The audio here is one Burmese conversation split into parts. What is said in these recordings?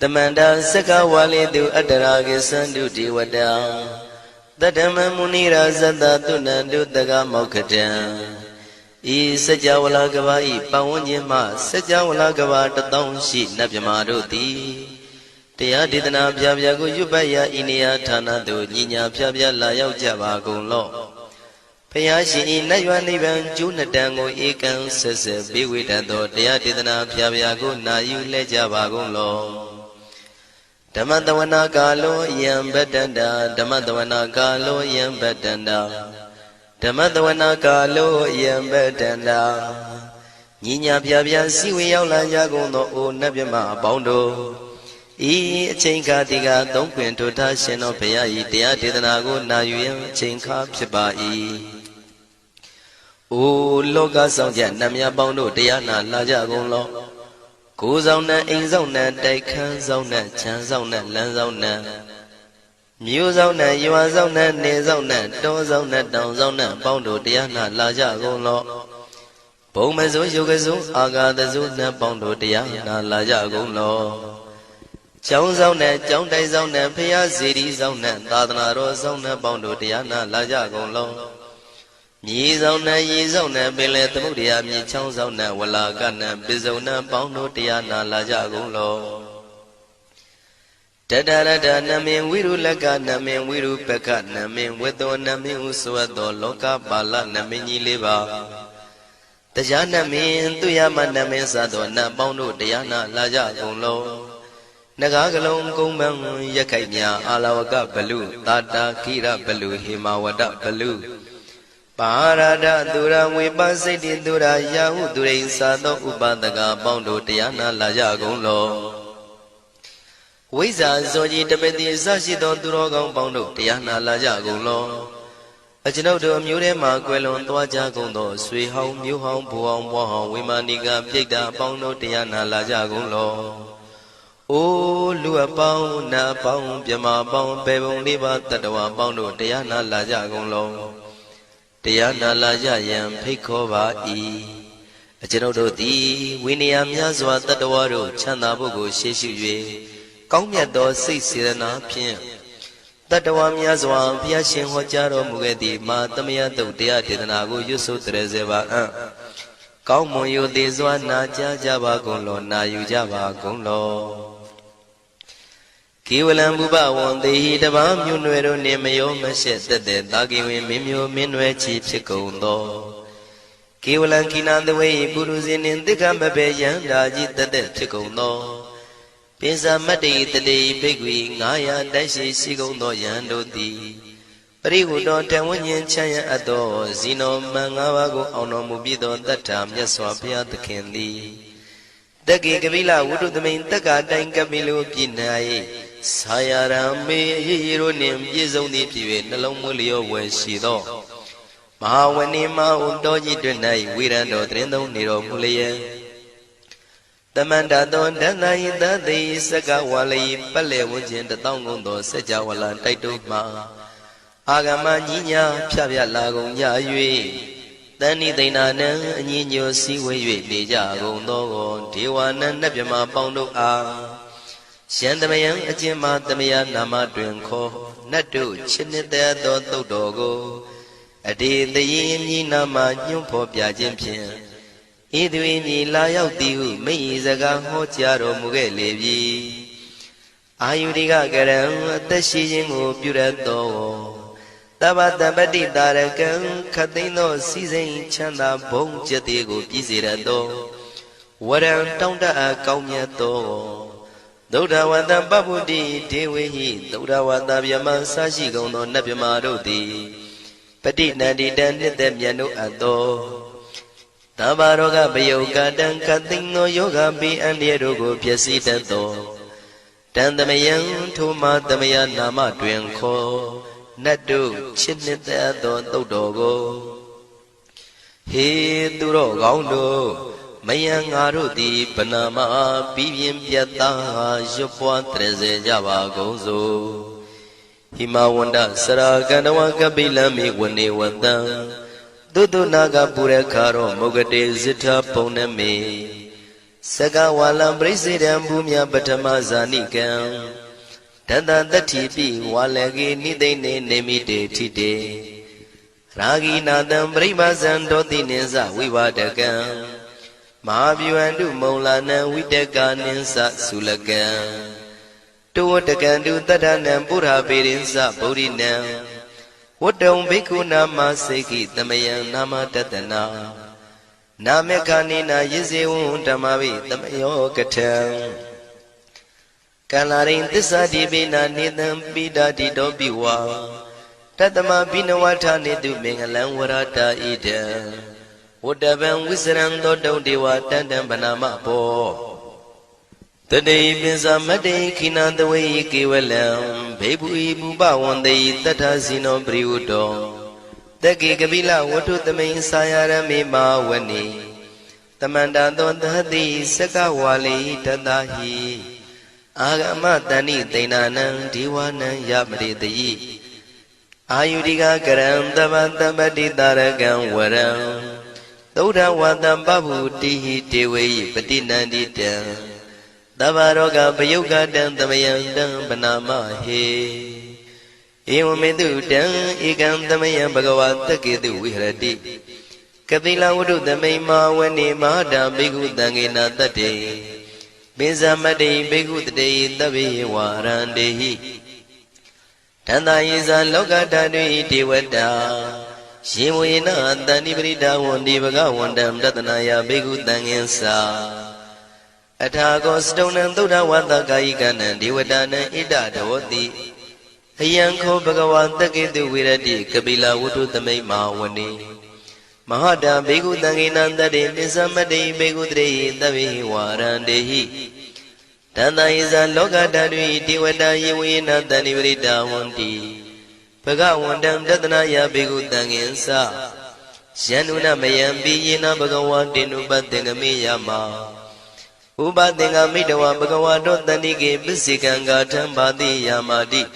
Tamanda Saka Wali do Adaragi Sandu Diwada Dadama Munira Zada Tunandu Daga Mokatan E Sajawala Gavai Pawanyama Sajawala Gava Tatanshi Nabyamaroti Tia Didana Pyago Yubaya Inia Tanado Nina Pyabya Layao Java Golo Payashi Nayani Van Junadango Ekan Sese Biwitado Tia Didana Pyago Nayu Lejava Golo Damadawana Galo Yam Betanda Damadawana Galo Yam Betanda Damadawana Galo Yam Betanda Nina Pyabya Siwi Yaula Yagono O Nabyama Bondo E Chinka Diga Don't Quint to Tashin of Payai, Dia Didanago, Nayu, Chinka Pibai. O Loga Sonja, Namia Bondo, Diana, Laja Golo. Goes on that, in zona, Dakan zona, Chan zona, Lan zona. Muse on that, you are zona, Ne zona, Do zona, Down zona, Bondo, Diana, Laja Golo. Bomazo, Yogazo, Aga the Zuna, Bondo, Diana, Laja Golo. Chong Zona, Chong Dai Zona, Pia City Zona, Dadana Rosona, Bondo Diana, Laja Golo. Yi Zona, Yi Zona, Billet Mudia, Mi Chong Zona, Walagana, Bizona, Bondo Diana, Laja Golo. Dadada Namin Wiru Laga, Namin Wiru Peka, Namin Wedo, Namin Uswado, Loka Bala, Namini Liba. Tajana Min, Tuyama Namin Sadona, Bondo Diana, Laja Golo. Nagagalong Kumbang Yakanya Alawaka Balu, Tata Kira Balu, Himawada Balu. Parada Dura Wibasiti Dura Yahu Durin Sado Ubadaga Bondo Tiana Laja Golo. Wiza Zoji Tabeti Sashidon Durogon Bondo Tiana Laja Golo. A Genodo Murema Quelon Tuaja Gondo, Sweet Home, New Home, Puang Wahong, Wimaniga, Pigda Bondo Tiana Laja Golo. O Lua Pao Na Pao Pyama Pao Pebon Liba Tatawa Bondo Tiana Laja Golo Tiana Laja Yam Pikova E A Genodo Di Winiam Yazwa Tatawaro Chana Bogo Sheshu Kongya Do Six Sirana Pien Tatawam Yazwa Piashin Hojaro Mugedi Ma Tamia Do Dia Tidanago Yusu Trezeva Kaumo Yu Dizwa Na Java Golo Na Yu Java Golo Kiwalam Buba won the heat of Amunero Nemayo Mashet the Dagi Mimio Minwe Chief Chicondo Kiwalan Kinan the way Buruzin in the Gambabayan Daji the Chicondo Pisa Mati the day Big Wing Naya Dashi Sigondo Yando di Parihudo Tawanyan Chaya Ado Zino Mangawago Ono Mubido that time Yaswapia the Candy Dagi Gavila would do the main Taga Dangamilo Pinai Sayarame Yironim Yizoni Pive Nalomulio when she do Mahawanima Undoji Dunai Wirando Trendo Niro Mulia The Mandadon Danai the day Sagawali Pale Wujin the Tongundo Sajawala Taituma Agama Nina Pia Lago Yayui Dani Dinana Nino Siwe Deja Gondo Tiwana Nabima Bondo A Shandamayan Ajima Damaya Nama Drinko Nadu Chinita Do Dogo Adi the Yin Nama Nyumpo Piajimpian Idwini Layao Tiu Meizaga Hotiaro Mugelevi Ayudiga Garam Tashijingo Purato Tabata Badi Darakan Katino Season Chanda Bong Jatigo Pizirado Waran Tonda Kaumiato Doda Wanda Babudi Dewi Doda Wanda Yama Sashi Gono Nabimarodi Pati Nadi Dandit Yanu Ado Tabaroga Bayoga Dan Katino Yoga Bi and Yerogo Piasita Do Dandamayan Tuma Damaya Nama Dwenko Nadu Chinita Do Dogo He Duro Gondo Mayang Arudi Panama Bivim Piata Jopua Treze Java Gozo Himawanda Saraganawa Kabilami Wani Wanda Dudu Naga Purekaro Mogade Zita Poneme Saka walam presidam bumya patama zanikam Tata tatipi walagi nidene nemide tide Ragi nadam pribazan doti ninsa vivadakam Mahavyuandu maulana vidaka ninsa sulakam Tuwatakandu tadanam pura pirinsa bodhinam Wadam bhikkhu nama seki tamayam nama tatana Namekanina yizewun tamavi tamayo katam Kalarin tisa dibina nidam bidadi dobiwa Tatama binawata nidu mengalam warata ida Wadabam wisram dodam dewa tandam banama po Today pinsa made kinandaway kiwalam Bebu ibu bawande tatasino briudo Taki kabila watu tamay sayarami mawani Tamanda dondhati sakawali tadahi Agama tani tainanang diwanang yamritayi Ayudika karam tabantabati taragang waram Tauda watam babu tihi tewayi patinandita Tabaroga payoga dang tamayang dang panama he Ewamedu dang ikam tamayang bhagavata ketu vihrati Kapila wudu tamay mawani mahada bhikkhu tangena tate Binsamati bhikkhu tate tabi warandehi Tanda yisa loka tadwi devata Shivuyena tani prita wandi bhagavandam tatanaya bhikkhu tangensa Athago stonam Buddha Vata Kayikanam Devatanam Ida Dhavati Ayanko Bhagavata Ketu Virati Kapila Vudu Tamay Mawani Mahada Bhikkhu Tanginandade Nisamade Bhikkhu Tre Tavi Varandehi Tanda Isa Loka Tadvi Devata Yivena Tani Vrita Vanti Bhagavandam Tatanaya Bhikkhu Tangensa Shanuna Mayambi Yena Bhagavantinu Bhattengami Yama Ubadenga Midawa Bhagavato Tanike Bisikanga Tambadi Yamadi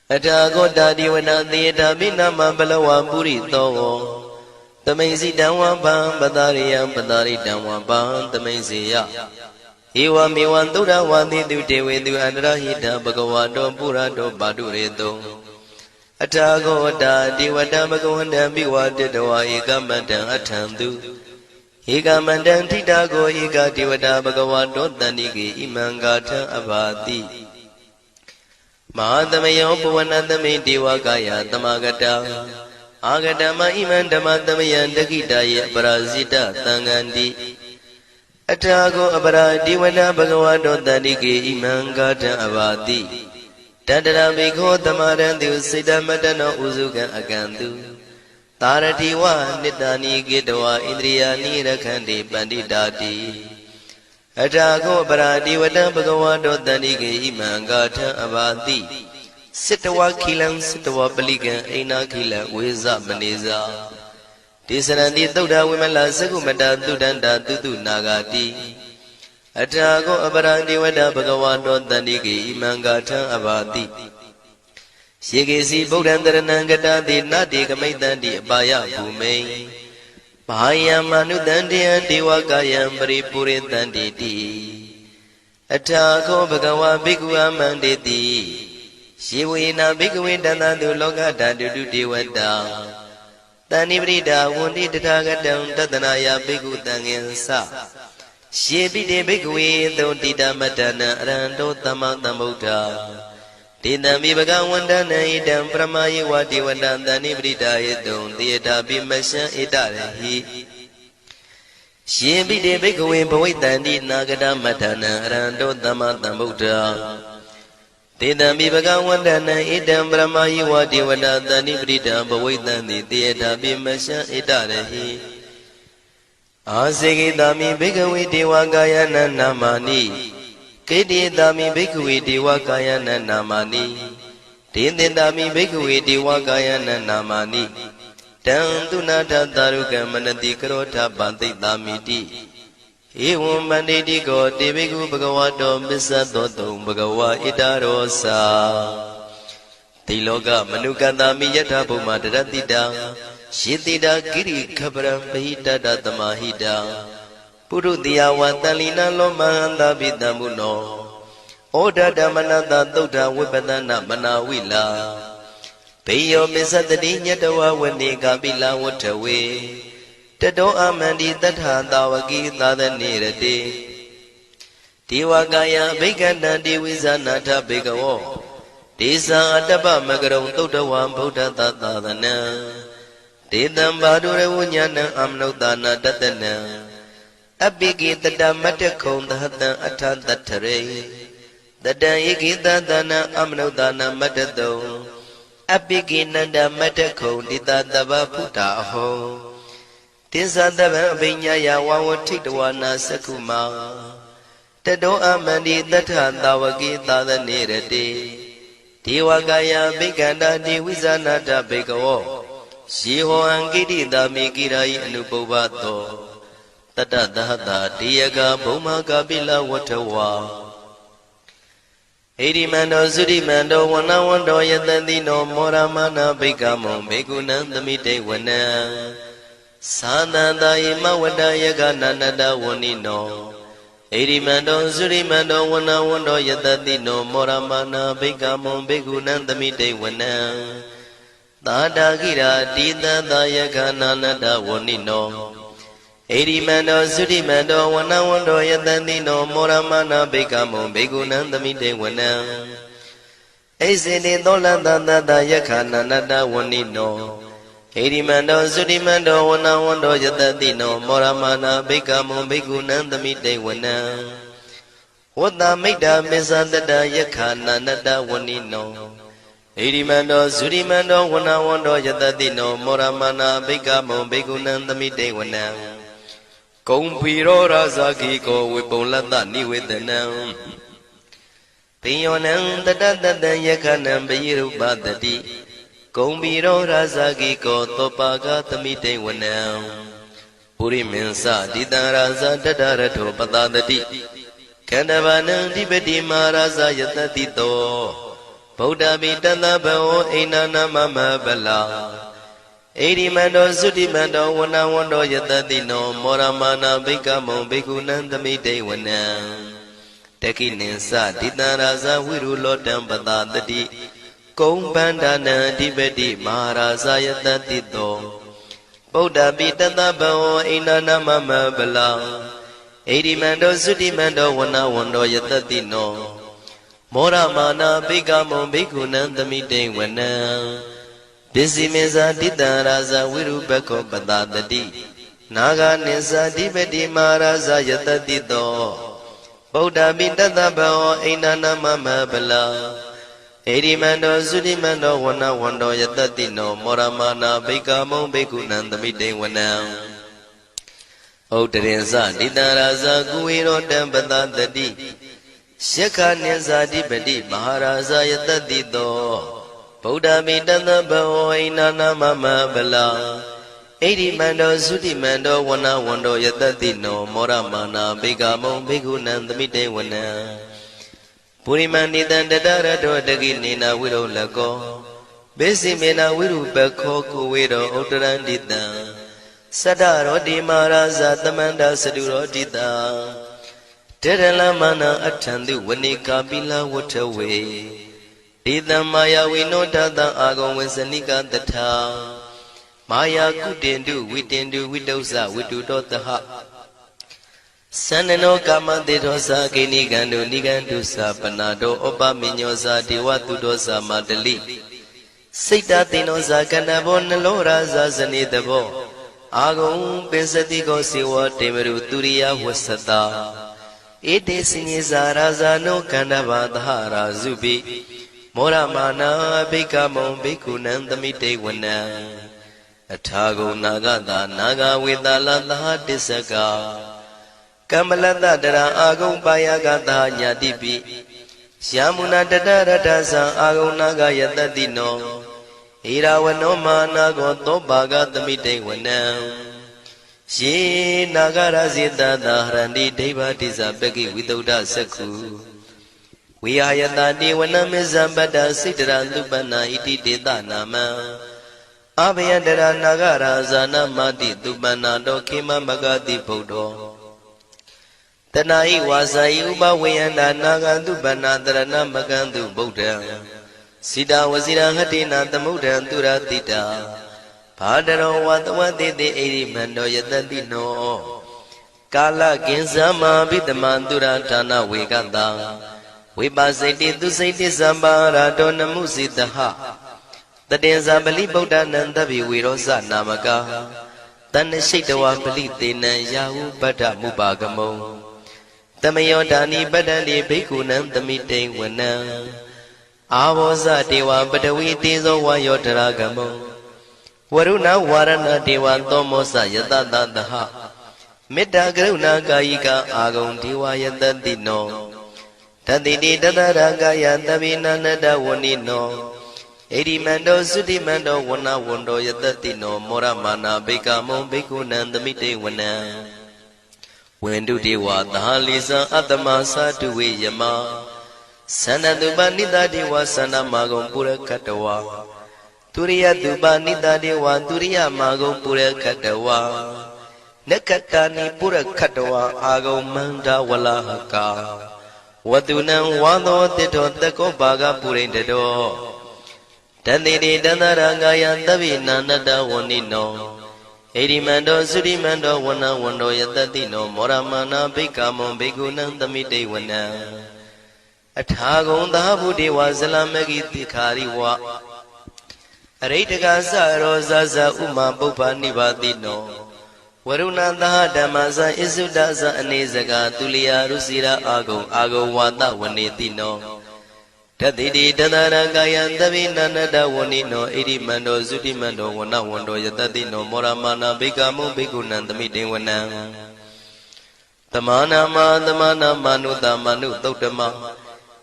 Atago Dadiwana Theata Binama Balawa Puri Togo Tamaisi Dawa Bam Badariya Badari Dawa Bam Tamaisiya Ewa Miwan Dura Wandi Dute Du Andrahita Bhagavato Purato Badureto Atago Dadiwata Bhagavanda Biwa Dedawa Ekamata Atandu Eka mandang titago eka devata bhagavato tanike imangata abhati Mahadamayo puvanatame devakaya tamagata Agatama imandamatamaya dakitaya parasita tangandi Atago abara devata bhagavato tanike imangata abhati Tadara bhikho tamarantu siddhamatana uzuka akantu Taratiwa nitani gitawa indriyani rakhandi panditati Atago parati vata bhagavato tanike imangata abhati Sitawa kilang sitawa palikan aina kila weza maneza Tisaranti Buddha Vimala Sakumata Tudanda Tutu Nagati Atago aparati vata bhagavato tanike imangata abhati Shekesi Bodhandaranangata de Nati Kamaitanti Abaya Bhume Bahaya Manudandiya Devakayam Paripuritanti Atago Bhagava Bhikkhu Amanditi Shivuyena Bhikkhu Dantantu Lokata Dudu Devata Tani Vrita Vundi Tathagatam Tatanaya Bhikkhu Tangensa Shepite Bhikkhu Dhontita Matana Aranto Tamatambuddha Tinami Bhagavandana idam Brahmayi Vati Vandantani Vrita Yedum Theata Bimasha Itarehi Shepite Bhikkhu Bhavitanti Nagata Matana Aranto Tamatambuddha Tinami Bhagavandana idam Brahmayi Vati Vandantani Vrita Bhavitanti Theata Bimasha Itarehi Asekitami Bhikkhu Devakayana Namani Kedi dami bhikkhu devakayana namani Tindindami bhikkhu devakayana namani Tantuna taruka manati karota banti damiti Evam banditi ko devikhu bhagavato bisadoto bhagava itarosa Tiloka manukatami yatha bhuma daratita Shitita kiri khabram bahita tamahita ပုရုတိယဝတန်လီနာလောမဟန္တာပိတံမုနောဩဒဓမ္မနတသုဒ္ဓဝိပဒနာမနာဝိလာဘေယောမစ္စတတိညတဝဝနေကာပိလဝတ္ထဝေတတောအမန္တိတထသာဝကိသာသနေရတိဒေဝကာယဘိက္ခဏံဒေဝိဇာနာထဘေကဝောဒေဇာအတ္တပမကရုံသုဒ္ဓဝံဗုဒ္ဓသာသနံဒေတံဘာဒုရဝဉာဏံအမနုဿာနာတတနံအပိကိတတမတ္တခုံသဟတံအထတထရေတတံဧကိတသနာအမနုဿာနာမတ္တတုံအပိကိနန္ဒမတ္တခုံတိတတဗ္ဗဗုဒ္ဓအဟောတိသတဗံအဘိညာယဝဝထိတဝနာသက္ခုမာတတောအမန္တိတထသာဝကိသာသနေရတိဒေဝကာယဘိက္ခန္တာဒေဝိဇာနာတဘေကဝောယေဟောအံကိတိတာမေကိရာယအနုပုဗ္ဗတောတတသဟတာတေယကဘုံမကာပိလဝတ္ထဝါဣရိမန္တောသုရိမန္တောဝနဝန္တောယတတိနောမောရမနာဘိက္ခမောဘေကုဏံသမိတေဝနံသာသန္တာယမဝတ္တယကနန္တဝဏိနောဣရိမန္တောသုရိမန္တောဝနဝန္တောယတတိနောမောရမနာဘိက္ခမောဘေကုဏံသမိတေဝနံသာတာကိရာတိတသာယကနန္တဝဏိနောဣရိမန္တောသုရိမန္တောဝနဝန္တောယတတိနောမောရမနာဘိက္ခမောဘေကုဏံသမိတေဝနံဣစေတိသောလတသတယခနန္တဝဏိနောဣရိမန္တောသုရိမန္တောဝနဝန္တောယတတိနောမောရမနာဘိက္ခမောဘေကုဏံသမိတေဝနံဝတ္တမိတ္တမေသတတယခနန္တဝဏိနောဣရိမန္တောသုရိမန္တောဝနဝန္တောယတတိနောမောရမနာဘိက္ခမောဘေကုဏံသမိတေဝနံကုံဖီရောရာဇာခိကောဝေပုံလတ္တနိဝေဒနံပိယောနံတတတတံယခနံပယိရုပတတိကုံဖီရောရာဇာခိကောသောပါကသမိတေဝနံပုရိမင်းစတိတံရာဇာတတရထောပတတတိခန္ဓဗာနံဓိပတိမာရာဇာယတတိတောဗုဒ္ဓပိတသဗ္ဗောအိနာနာမမဗလာဣရိမန္တောသုတိမန္တောဝနဝန္တောယတတိနောမောရမနာဘိက္ခမောဘေကုဏံသမိတေဝနံတကိနိသတိတံရာဇဝိရုလောတံပတတတိကုံပန္ဒနာအဓိပတိမဟာရာဇယတတိတောဗုဒ္ဓပိတသဗ္ဗောအိနာနာမမဗလာဣရိမန္တောသုတိမန္တောဝနဝန္တောယတတိနောမောရမနာဘိက္ခမောဘေကုဏံသမိတေဝနံပစ္စည်းမေဇာတိတံရာဇဝိရုပခောပတတတိနာဂနိသတိပတိမဟာရာဇယတတိတောဗုဒ္ဓပိတသဗ္ဗောအိနာနာမမဗလာဣရိမန္တောသုတိမန္တောဝနဝန္တောယတတိနောမောရမနာဘိက္ခမောဘေကုဏံသမိတေဝနံဩတရင်စတိတံရာဇကုဝေရောတံပတတတိယက္ခနိသတိပတိမဟာရာဇယတတိတောဗုဒ္ဓမိတသဗ္ဗောအိနာနာမမဗလာဣရိမန္တောသုတိမန္တောဝနဝန္တောယတတိနောမောရမနာဘိက္ခမောဘေကုဏံသမိတေဝနံပုရိမဏိတံတတရတောတကိနေနာဝိရောလကောဘေစီမေနာဝိရုပခောကုဝေရောဥတရန္တိတံသတ္တရောတိမာရာဇသမန္တသတုရောတိတံတေရလမနာအထံတုဝနေကာပိလဝတ္ထဝေဒေတံမာယာဝိနောတတံအာဂုံဝေစနိကတထာမာယာကုတင်တုဝိတင်တုဝိတုဇဝိတုတောတဟသန္နနောကာမတေသောသာကိနိကံတုနိကံတုသာပနာတောဩပမိညောသာဒေဝတုတောသာမတလိစိတ်တသိနောသာကဏဘောနလောရာဇာဇနေတဘောအာဂုံပင်စတိကောစေဝတေမရုတုရိယဝဆတာဧတေစညေဇာရာဇာနောကန္တဘာသဟရာဇုပိမောရမနာဘိက္ခမောဘိက္ခုနံသမိတေဝနံအထာဂုံနာဂတာနာဂဝေတလသဟတစ္စကကမ္မလတတရာအာဂုံပါယကတာညာတိပိယမုနာတတရတ္ထသံအာဂုံနာဂယတတိနောဣရာဝနောမာနာကောသောပါကသမိတေဝနံယေနာဂရဇေတသာဟရန္တိဒိဗ္ဗတိဇပကိဝိသုဒ္ဓသက္ခုဝိဟာယတတိဝနမေဇံပတ္တစိတရသုပနာဣတိတေတနာမံအဘယတရနာဂရာဇာနမတိသုပနာတောခေမမဂတိဗုဒ္ဓော တဏှာဤဝါစာဤဥပဝေယန္တာနာဂန္တုပနာတရဏမကန္တုဗုဒ္ဓံစိတာဝစီရဟတိနာသမုဒ္ဒံသူရတိတာဘာတရောဝတဝတိတိဣရိမန္တောယတတိနောကာလကင်္စမာဘိတမန္တုရဌာနဝေကတံဝိပါစိတိသူစိတိသံပါရာတောနမှုစိတဟတတေဇာပလိဗုဒ္ဓနံတဗ္ဗိဝေရောဇနာမကာတဏ္ဏရှိတဝါပလိတေနံယာဟုပတ္ထမုပါကမုံတမယောဒါနိပတ္တတိဘိက္ခုနံသမိတိဝနံအာဘောဇတေဝပတဝီတေဇောဝါယောတရာကမုံဝရုဏဝါရဏတေဝသောမောဇယတတသဟမေတ္တာကရုဏာကာယိကအာဂုံဒေဝယတတိနောတတိတိတတရာကာယသဗ္ဗိနန္တဝဏိနောဣရိမန္တောသုတိမန္တောဝဏဝန္တောယတတိနောမောရမာနာဘေကမုံဘေကုဏံသမိတေဝနံဝန္တုတေဝသဟလိဇံအတ္တမသာတုဝေယမသန္တတုပနိတတေဝသန္တမာဂုံပုရခတဝါသူရိယတုပနိတတေဝသူရိယမာဂုံပုရခတဝါနက္ခတာနိပုရခတဝါအာဂုံမန္တဝလဟကာဝတုနံဝါသောတိတောတကောဘာဂပုရိန္တတောတတိတိတန္တရာကာယသဗ္ဗိနာနတဝဏိနောဣရိမန္တောသုရိမန္တောဝဏဝန္တောယတတိနောမောရမာနာဘိက္ခမုံဘိက္ခုနံသမိတေဝနံအထာဂုံသာဗုဒေဝဇလမဂိတိခာရိဝအရိတကသရောဇဇဥမာပုပ္ပနိဗ္ဗာတိနောဝရုဏသဟဓမ္မဇဣစုဒဇအနေစကာသူလျာရုစီရာအာဂုံဝါတဝနေတိနောတတိတိတတရကာယသဗ္ဗိနန္တဝဏိနောဣရိမန္တောသုတိမန္တောဝဏဝန္တောယတတိနောမောရမာနာဘိက္ခမုံဘိက္ခုနံသမိတေဝနံသမာနာမနုတမနုသုတ်တမ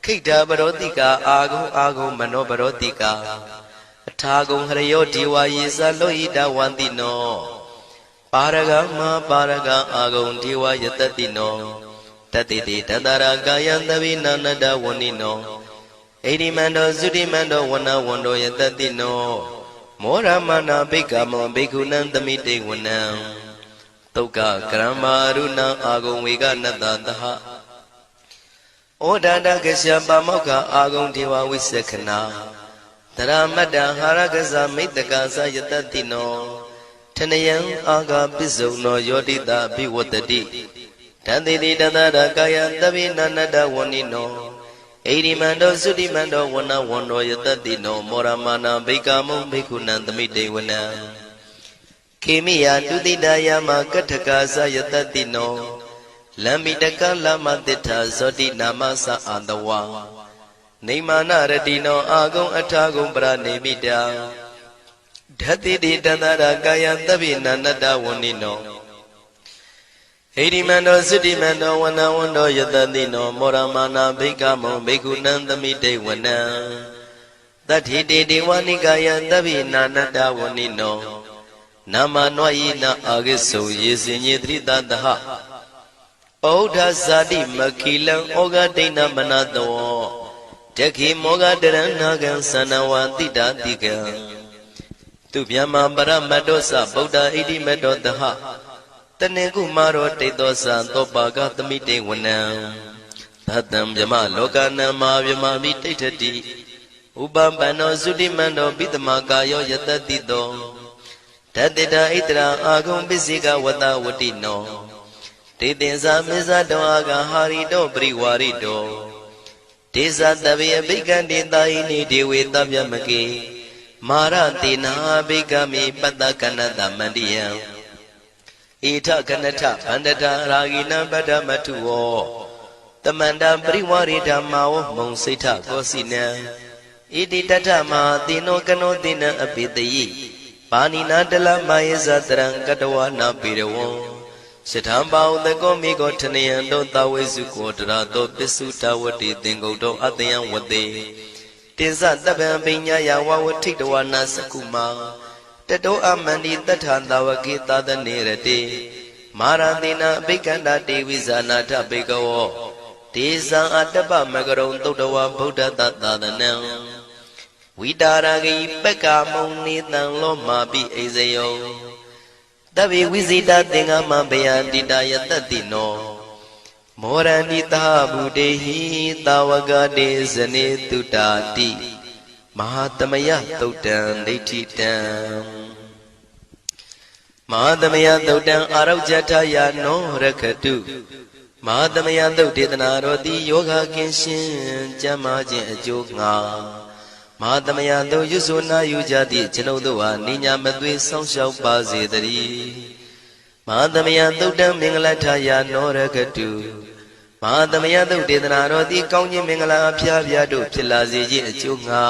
ခိတ္တပရောတိကာအာဂုံမနောပရောတိကာအထာဂုံဟရယောဒီဝါယေဇလောဟိတဝန္တိနောပါရဂမပါရဂအာဂုံဒီဝါယတတိနောတတိတိတတရာကာယသဗ္ဗိနန္တဝဏိနောဣရိမန္တောသုတိမန္တောဝဏဝန္တောယတတိနောမောရမနာဘိက္ခမောဘိက္ခုနံသမိတေဝနံသုက္ကကရမရုဏအာဂုံဝေကနတသဟဩဒါတကရှပါမောက္ခအာဂုံဒေဝဝိသခနာတရမတ္တဟာရကဇမိတ္တကသယတတိနောထနယံအာဂပိစုံနောယောတိတာဘိဝတ္တိတံတိတိတတရကာယသဗ္ဗိနန္တဝဏိနောဣရိမန္တောသုတိမန္တောဝဏဝန္တောယတတိနောမောရမာနာဘိက္ခမုံဘိက္ခုနံသမိတေဝနံခေမိယတုတိတယမကထကာသယတတိနောလမ္မိတကလမတိထာဇောတိနာမသအာတဝါနေမာနရတိနောအာဂုံအထာဂုံပရနေမိတာဓတိတိတတရကာယသဗ္ဗိနန္တဝဏိနောဣရိမန္တောသုတိမန္တောဝဏဝန္တောယတတိနောမောရမာနာဘိက္ခမုံဘိက္ခုနံသမိတေဝနံတတိတိဒေဝနိကာယသဗ္ဗိနာနတဝဏိနောနာမနွယိနအာဂိစုယေစင်ညေတိတတဟဩဒဇာတိမခိလံဩဃဒိဏမနတောတခိမောဃတရဏကံသနဝတိတာတိကံသူဗျမပရမတ္တောသဗုဒ္ဓဣတိမတ္တောတဟတနေကုမာရောတေသောသံသောပါကသမိတေဝနံသတံဗျမလောကနံမဟာဗျမမိတိဋ္ဌတိဥပပန္နောသုတိမန္တောပိတမကာယောယတတိတောတတေတာဣတရာအာဂုံပစ္စေကဝတဝတိနောတေတင်္စာမေဇတောအာဂဟာရိတောပရိဝါရိတောဒေဇတဗေအဘိက္ခံတေတာယိနိဒေဝေတဗျမကေမာရတေနာဘိက္ခမေပတ္တကနတမန္တိယံဣထကနထဗန္တတာရာဂိနံပတ္တမထုဝောတမန္တပရိဝါရိဓမ္မာဝမုံစိဋ္ဌကောစီနံဣတိတထမဟာတိနောကနောတိနံအပိတယိပါဏိနာတလမယေဇတရံကတဝနာပိရဝံရှထံပါဥတကောမိကောထနယံတောတဝိစုကောတရာတောပစ္စုတဝတိသင်္ကုတ်တောအတယံဝတေတိဇတပံပိညာယဝဝထိတဝနာစကုမာတတောအမန္တိတထံတဝကေသာသနေရတေမာရတိနာအဘိက္ခန္တာတေဝိဇာနာထဘေကဝောဒေဇံအတ္တပမကရုံသုတ္တဝဗုဒ္ဓတသာသနံဝိတာရဂိပက္ခမုံနေတံလောမာပိအိဇယောတဗ္ဗေဝိဇိတသင်္ဃမဘယန္တိတာယတတိနော မောရဏိတာဘုဒေဟိတာဝကတေဇနေတုတာတိမဟာသမယသုတ်တံဒိဋ္ဌိတံမဟာသမယသုတ်တံအာရုဇ္ဇထယာနောရခတုမဟာသမယသုတ်ဒေသနာတော်သည်ယောဂကင်းရှင်းကျမ်းမာခြင်းအကျိုးငါမဟာသမယသုတ်ရွတ်ဆိုနာယူကြသည့်ကျွန်ုပ်တို့ဟာနိညာမသွေဆောင်းလျှောက်ပါစေတည်းမဟာသမယသုတ်တံမင်္ဂလထယာနောရခတုမဟာသမယသုတ်ဒေသနာတော်သည်ကောင်းခြင်းမင်္ဂလာအဖျားဖျားတို့ဖြစ်လာစေခြင်းအကျိုးငါ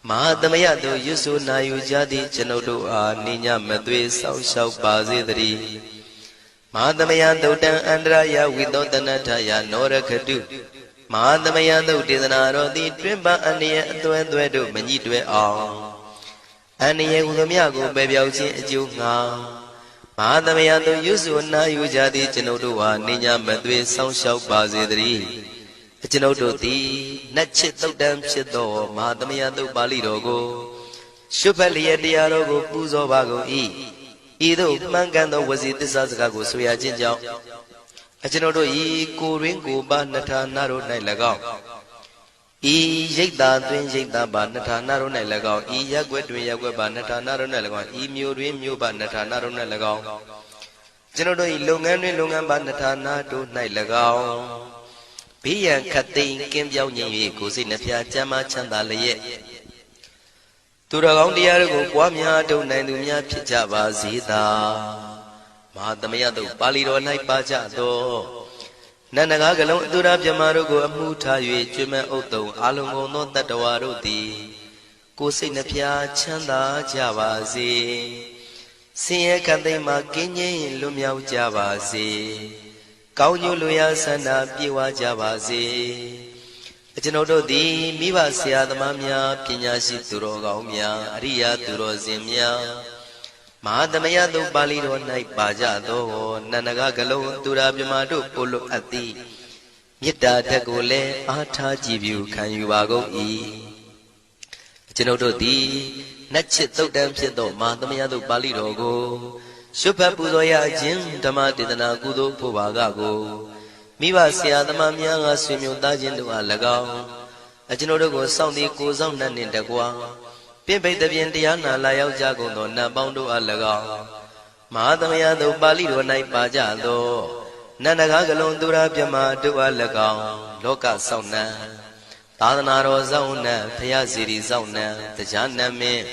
မဟာသမယသုတ်ရွတ်ဆိုနာယူကြသည့်ကျွန်ုပ်တို့အားနိညာမသွေဆောင်းလျှောက်ပါစေတည်းမဟာသမယသုတ်တံအန္တရာယဝိသောတနထယာနောရခတုမဟာသမယသုတ်ဒေသနာတော်သည်တွင်ပအန္တရာယ်အသွဲသွဲတို့မညှိတွဲအောင်အန္တရာယ်ဟူသည်များကိုပယ်ပြောက်ခြင်းအကျိုးငါမဟာသမယသုတ်ရွတ်ဆိုနာယူကြသည့်ကျွန်ုပ်တို့ဟာနိညာမသွေဆောင်းလျှောက်ပါစေတည်းကျွန်ုပ်တို့သည်နတ်ချစ်သုတ်တံဖြစ်သောမဟာသမယသုတ်ပါဠိတော်ကိုရှုဖတ်လျက်တရားတော်ကိုပူဇော်ပါကုန်၏ဤသို့မှန်ကန်သောဝစီသစ္စာစကားကိုဆိုရခြင်းကြောင့်ကျွန်ုပ်တို့ဤကိုရင်းကိုပါနှထာနာတို့၌၎င်းဤရိတ်သာတွင်ရိတ်သာပါနှထာနာတို့၌၎င်းဤရက်ွက်တွင်ရက်ွက်ပါနှထာနာတို့၌၎င်းဤမြို့တွင်မြို့ပါနှထာနာတို့၌၎င်းကျွန်ုပ်တို့ဤလုပ်ငန်းတွင်လုပ်ငန်းပါနှထာနာတို့၌၎င်းဘေးရန်ခတ်သိမ်းကင်းပြောင်းခြင်း၍ကိုယ်စိတ်နှဖျားချမ်းသာချမ်းသာလျက်သူတော်ကောင်းတရားတို့ကိုပွားများထုတ်နိုင်သူများဖြစ်ကြပါစေသာမဟာသမယသုတ်ပါဠိတော်၌ပါကြသောနန္ဒကားကလုံးအတုရပြမတို့ကိုအမှုထား၍ကျွမ်းမဲ့ဥတုံအာလုံကုန်သောတတ္တဝါတို့သည်ကိုယ်စိတ်နှဖျားချမ်းသာကြပါစေဆင်းရဲခတ်သိမ်းမှကင်းငြိမ်းလွတ်မြောက်ကြပါစေကောင်းကျိုးလိုရာဆန္ဒပြေဝကြပါစေကျွန်ုပ်တို့သည်မိဘဆရာသမားများပညာရှိသူတော်ကောင်းများအရိယာသူတော်စင်များမဟာသမယသုတ်ပါဠိတော်၌ပါကြသောနန္ဒကကလုံးသူရာပြမတို့ပို့လို့အပ်သည်မေတ္တာဓာတ်ကိုလည်းအားထားကြည်ပြုခံယူပါကုန်၏ကျွန်ုပ်တို့သည်နတ်ချစ်သုတ်တံဖြစ်သောမဟာသမယသုတ်ပါဠိတော်ကိုရှုဖတ်ပူဇော်ရခြင်းဓမ္မဒေသနာကုသိုလ်ဖို့ပါကကိုမိဘဆရာသမားများကဆွေမျိုးသားချင်းတို့အား၎င်းကျွန်ုပ်တို့ကိုစောင့်တည်ကိုစောင့်နှံ့နှင့်တကွာပင်ပိတ်တပြင်တရားနာလာရောက်ကြကုန်သောနတ်ပေါင်းတို့အား၎င်းမဟာသမယသုတ်ပါဠိတော်၌ပါကြသောနန္ဒကားကလုံးသူရာပြမတို့အား၎င်းလောကစောင့်နှံသာသနာတော်စောင့်နှံဖရာစီရီစောင့်နှံတရားနတ်မင်း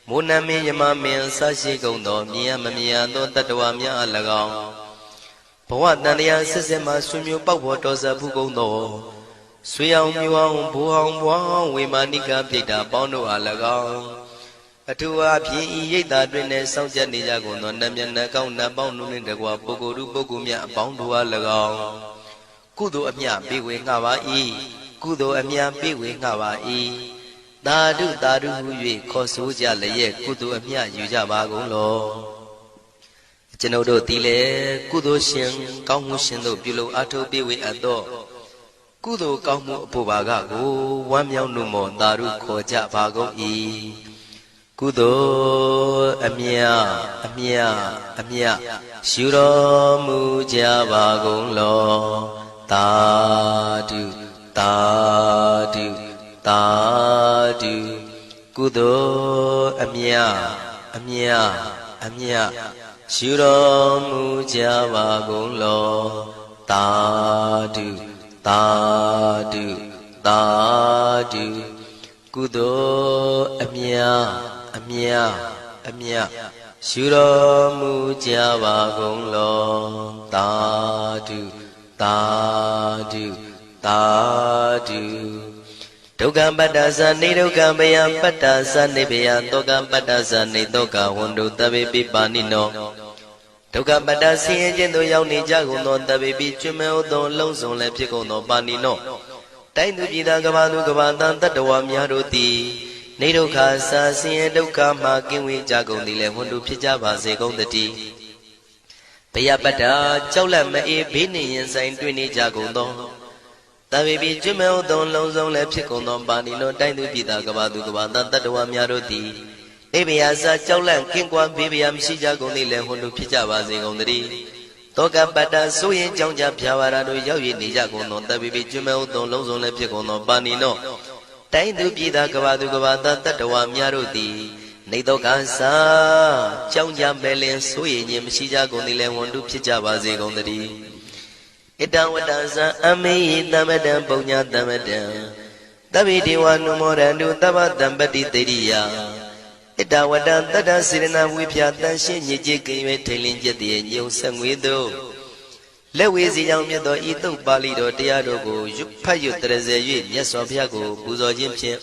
မိုးနမင်းယမမင်းဆရှိကုန်သောမြင်ရမမြင်ရသောတတ္တဝါများအား၎င်းဘဝတန်တရားဆက်ဆက်မှဆွေမျိုးပေါက်ဖို့တော်စပ်ဖူးကုန်သောဆွေအောင်မျိုးအောင်ဘိုးအောင်ဘွားဝေမာနိကပြိတ္တာပေါင်းတို့အား၎င်းအထူးအားဖြင့်ဤရိတ်တာတွင်နဲ့စောင့်ကြနေကြကုန်သောနတ်မြတ်နတ်ကောင်းနတ်ပေါင်းတို့နှင့်တကွာပုဂ္ဂိုလ်တို့ပုဂ္ဂိုလ်များအပေါင်းတို့အား၎င်းကုသိုလ်အမြပေးဝေငှပါ၏ကုသိုလ်အမြပေးဝေငှပါ၏သာဓုသာဓုဟု၍ခေါ်ဆိုကြလျက်ကုသိုလ်အမြယူကြပါကုန်လောကျွန်ုပ်တို့သည်လည်းကုသိုလ်ရှင်ကောင်းမှုရှင်တို့ပြုလုပ်အားထုတ်ပေးဝေအပ်သောကုသိုလ်ကောင်းမှုအဖို့ပါကကိုဝမ်းမြောက်နှုတ်မောသာဓုခေါ်ကြပါကုန်၏ကုသိုလ်အမြအမြအမြရှုတော်မူကြပါကုန်လောသာဓုသာဓုသာဓုကုသိုလ်အမြအမြအမြရှုတော်မူကြပါကုန်လောသာဓုသာဓုသာဓုကုသိုလ်အမြအမြအမြရှုတော်မူကြပါကုန်လောသာဓုသာဓုသာဓုဒုက္ခပတ္တသနေဒုက္ခမယပတ္တသနေဘယတောကပတ္တသနေတောကဝန္တုတဗေပိပါဏိနောဒုက္ခပတ္တဆင်းရဲခြင်းသို့ရောက်နေကြကုန်သောတဗေပိကျွမဲဥသောလုံးစုံလည်းဖြစ်ကုန်သောပါဏိနောတိုင်းသူပြည်သားကဘာသူကဘာတန်တတ္တဝါများတို့သည်နေဒုက္ခစာဆင်းရဲဒုက္ခမှကင်းဝေးကြကုန်သည်လည်းဝန္တုဖြစ်ကြပါစေကုန်တည်းဘယပတ္တကြောက်လန့်မအေးဘေးနှင့်ရင်ဆိုင်တွေ့နေကြကုန်သောတဗေပိကျွမဲဥသောလုံးစုံလည်းဖြစ်ကုန်သောပါဏိနောတိုင်းသူပြည်သားကဘာသူကဘာတန်တတ္တဝါများတို့သည်အိဗေယစာကြောက်လန့်ကင်းကွာဘေးဗျာမရှိကြကုန်သည်လည်းဟွန်တို့ဖြစ်ကြပါစေကုန်တည်း တောကပတ္တဆိုရင်ကြောင့်ကြဖြာပါရာတို့ရောက်ရည်နေကြကုန်သောတပ်ပိပိကျွမ်းမဲ့ဥသောလုံးစုံလည်းဖြစ်ကုန်သောပါဏိနောတိုင်းသူပြည်သားကဘာသူကဘာသားတတ္တဝါများတို့သည်နေတော့ကစားကြောင့်ကြမဲ့လင်ဆိုရင်ခြင်းမရှိကြကုန်သည်လည်းဝန်တုဖြစ်ကြပါစေကုန်သတည်းဣတံဝတ္တဇံအမေယတမတံပုံညာတမတံတဗိဒေဝနုမောရန္တုတဗ္ဗတံပတိတေရိယဣတဝတ္တတတ္တစေရနာဝိဖြာတန်ရှင်းညစ်ကြေးကင်၍ထိန်လင်းကျက်တည်းညုံဆက်ငွေတို့လက်ဝေစီကြောင့်မြတ်သောဤတုတ်ပါဠိတော်တရားတော်ကိုဖတ်ရွတ်တရစေ၍မြတ်စွာဘုရားကိုပူဇော်ခြင်းဖြင့်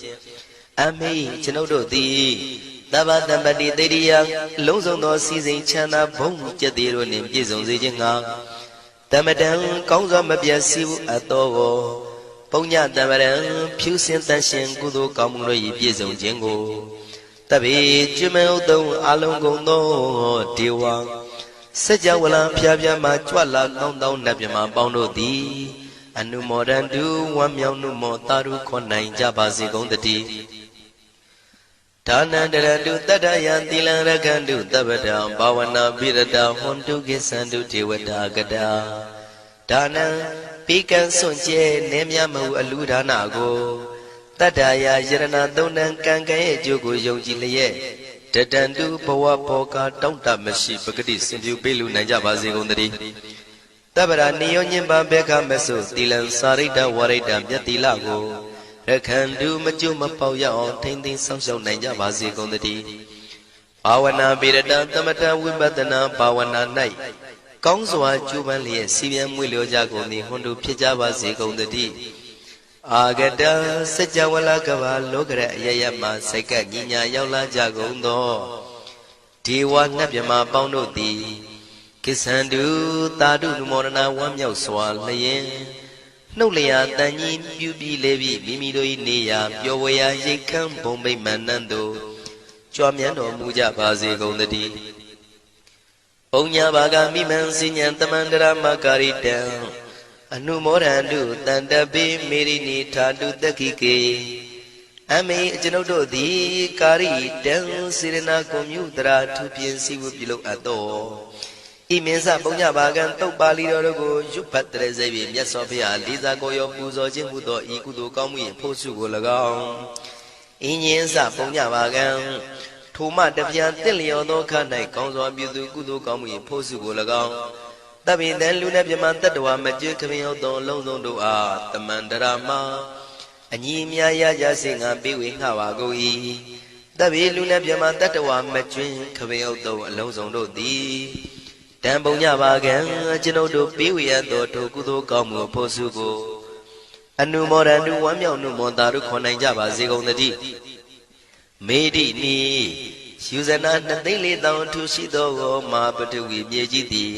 အမေကျွန်ုပ်တို့သည်တဗ္ဗတံပတိတေရိယလုံးစုံသောစီစဉ်ချမ်းသာဘုံကျက်တည်းတို့နှင့်ပြည့်စုံစေခြင်းငှာတမတံကောင်းစွာမပြတ်စည်းဘူးအပ်သောကိုပုံညတမရံဖြူစင်တန်ရှင်ကုသိုလ်ကောင်းမှုတို့၏ပြည့်စုံခြင်းကိုတပိကျွမ်းမဲ့ဥသုံးအလုံးကုန်သောဒေဝစัจ java လံဖျားဖျားမှာကြွလာကောင်းသောနတ်မြမပေါင်းတို့သည်အနုမောဒန္တုဝမ်းမြောက်နှုမောတာရုခွန်နိုင်ကြပါစေကုန်တည်းဒါနန္တရတုတတ္တယံသီလံရခန္တုတပ္ပတံဘာဝနာပိရတဟွန်တုကိသန္တုဒေဝတာကတာဒါနံပိကံစွန့်ကျဲနေမြမဟုအလူဒါနကိုတတ္တယာယရဏသုံးတန်ကံကံရဲ့အကျိုးကိုယုံကြည်လျက်တတန္တုဘဝဘောကတောင့်တမရှိပဂတိစင်ပြုပေးလူနိုင်ကြပါစေကုန်သတည်းတပ္ပရာနိယောညင်ပါဘေခမဆုသီလံစာရိတ္တဝရိတ္တမြတ်တိလကိုရခန္တုမကျွမပေါရအောင်ထိမ့်သိမ်းဆောင်ရှောက်နိုင်ကြပါစေကုန်သတည်းဘာဝနာပိရတသမထဝိပဿနာဘာဝနာ၌ကောင်းစွာကျူးပန်းလျက်စီပြန်မွေလျောကြကုန်သည်ဟွန်တုဖြစ်ကြပါစေကုန်သတည်းအာဂတစัจ java လကဘာလောကရအယယမစိတ်ကညညာရောက်လာကြကုန်သောဒေဝနတ်မြမပေါင်းတို့သည်ကိသန္တုတာတုနုမောဒနာဝမ်းမြောက်စွာလျင်နှုတ်လျာတန်ကြီးပြူပြီးလေပြီးမိမိတို့၏နေရာပျော်ဝေရာရိတ်ခမ်းဘုံမိတ်မန္တန်တို့ကြွားမြန်းတော်မူကြပါစေကုန်သတည်းပုံညာဘာဂမိမံစဉ္ဉံတမန္တရမကာရိတံအနုမောဒန္တုတန္တပိမေရိနိထာတုတက္ခိကေအမေကျွန်ုပ်တို့သည်ကာရိတံစေရနာကွန်မြူတရာထူပြင်းစည်းဝပြုလုပ်အပ်သောဤမင်းစပုံညဘာကံတုတ်ပါဠိတော်တို့ကိုရွတ်ဖတ်တရစေပြီးမြတ်စွာဘုရားလေးစားကိုရောပူဇော်ခြင်းမှုသောဤကုသိုလ်ကောင်းမှု၏ဖို့စုကို၎င်းဤညင်းစပုံညဘာကံထိုမှတပြားတင့်လျော်သောခ၌ကောင်းစွာပြုသူကုသိုလ်ကောင်းမှု၏ဖို့စုကို၎င်းတပိတံလူနဲ့ပြမတတ္တဝါမကျွခမင်းရောက်သောအလုံးစုံတို့အားတမန္တရာမအညီအမြရကြစေငါပေးဝေငှပါကုန်၏တပိလူနဲ့ပြမတတ္တဝါမကျွခမင်းရောက်သောအလုံးစုံတို့သည်တံပုံညပါကံကျွန်ုပ်တို့ပေးဝေရသောထိုကုသိုလ်ကောင်းမှုဖို့စုကိုအနုမောဒန္တုဝမ်းမြောက်နှုမောတာတို့ခွန်နိုင်ကြပါစေကုန်သတည်းမေတိနိယူဇနာ2,400,000ထူရှိသောမဟာပထဝီမြေကြီးသည်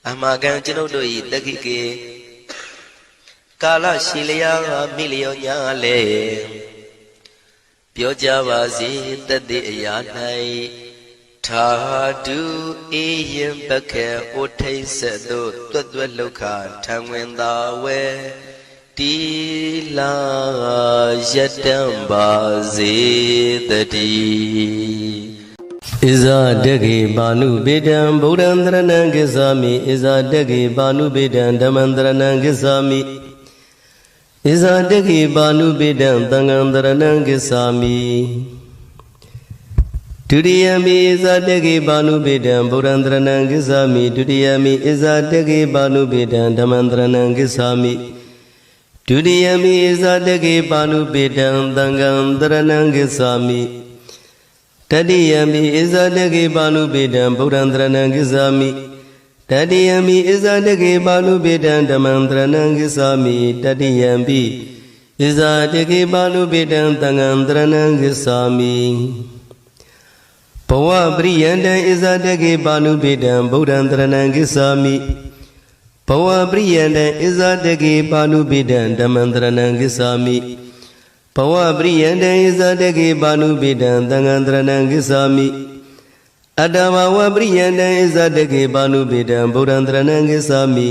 အမကံကျွန်ုပ်တို့၏တက္ခိကေကာလရှိလျာမိလျောညာလေပြောကြပါစေတတ်တဲ့အရာ၌ထာတုအေယံပခေဩထိတ်ဆက်သို့တွတ်တွတ်လောက်ခထံဝင်သာဝဲတီလာယတံပါစေတည်းဣဇာတကေဘာနုပေတံဗုဒ္ဓံတရဏံကိစ္ဆာမိဣဇာတကေဘာနုပေတံဓမ္မံတရဏံကိစ္ဆာမိဣဇာတကေဘာနုပေတံသံဃံတရဏံကိစ္ဆာမိဒုတိယမိဣဇာတကေဘာနုပေတံဗုဒ္ဓံတရဏံကိစ္ဆာမိဒုတိယမိဣဇာတကေဘာနုပေတံဓမ္မံတရဏံကိစ္ဆာမိဒုတိယမိဣဇာတကေဘာနုပေတံသံဃံတရဏံကိစ္ဆာမိတတိယမိဣဇာတကေဘာနုပေတံဗုဒ္ဓံတရဏံကိစ္ဆာမိတတိယမိဣဇာတကေဘာနုပေတံဓမ္မံတရဏံကိစ္ဆာမိတတိယမိဣဇာတကေဘာနုပေတံသံဃံတရဏံကိစ္ဆာမိဘဝပရိယန္တံဣဇာတကေဘာနုပေတံဗုဒ္ဓံတရဏံကိစ္ဆာမိဘဝပရိယန္တံဣဇာတကေဘာနုပေတံဓမ္မံတရဏံကိစ္ဆာမိဘဝပရိယန္တံဣဇာတကေဘာနုပေတံသံဃံတရဏံကိစ္ဆာမိအတ္တဘဝပရိယန္တံဣဇာတကေဘာနုပေတံဗုဒ္ဓံတရဏံကိစ္ဆာမိ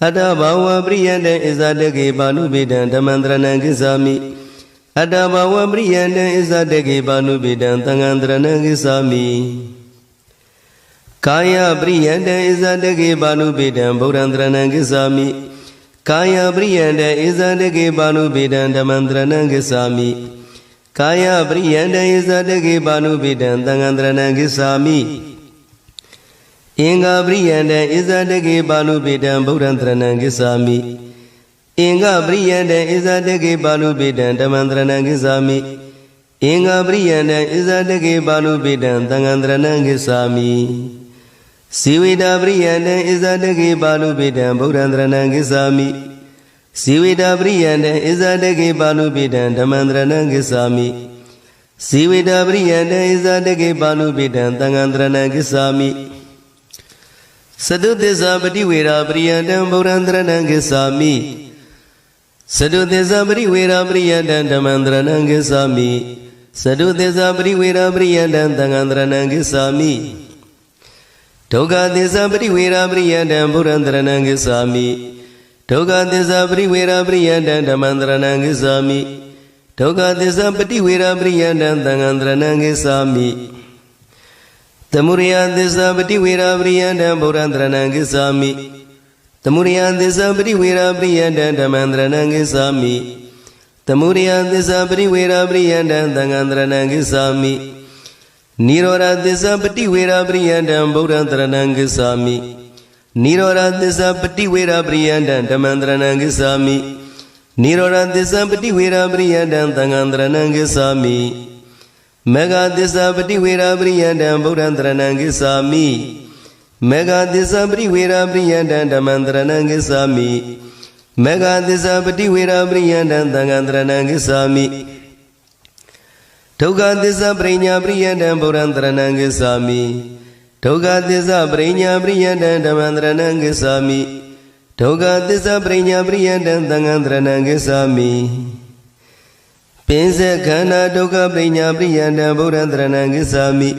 အတ္တဘဝပရိယန္တံဣဇာတကေဘာနုပေတံဓမ္မံတရဏံကိစ္ဆာမိအတ္တဘဝပရိယန္တံဣဇာတကေဘာနုပေတံသံဃံတရဏံကိစ္ဆာမိ Kaya priyanda izadage balu bedam Bodhandranam gissami Kaya priyanda izadage balu bedam Dhammandranam gissami Kaya priyanda izadage balu bedam Dhangandranam gissami Inga priyanda izadage balu bedam Bodhandranam gissami Inga priyanda izadage balu bedam Dhammandranam gissami Inga priyanda izadage balu bedam Dhangandranam gissami Sivida priyanda izadage balu bedam Bodhandranam gissami Sivida priyanda izadage balu bedam Dhammandranam gissami Sivida priyanda izadage balu bedam Dhangandranam gissami Sadutisa patiwera priyandam Bodhandranam gissami Sadutisa patiwera priyandam Dhammandranam gissami Sadutisa patiwera priyandam Dhangandranam gissami Toga desa patiwera priyandam Bodhandranam gissami Toga desa patiwera priyandam Dhammandranam gissami Toga desa patiwera priyandam Dhangandranam gissami Tamuriya desa patiwera priyandam Bodhandranam gissami Tamuriya desa patiwera priyandam Dhammandranam gissami Tamuriya desa patiwera priyandam Dhangandranam gissami Nirora desa patiwera priyandam Bodhandranam gissami Nirora desa patiwera priyandam Dhammandranam gissami Nirora desa patiwera priyandam Dhangandranam gissami Mega desa patiwera priyandam Bodhandranam gissami Mega desa patiwera priyandam Dhammandranam gissami Mega desa patiwera priyandam Dhangandranam gissami Toga desa prinya priyandam Bodhandranam gissami Toga desa prinya priyandam Dhammandranam gissami Toga desa prinya priyandam Dhangandranam gissami Pinsa khana toga prinya priyandam Bodhandranam gissami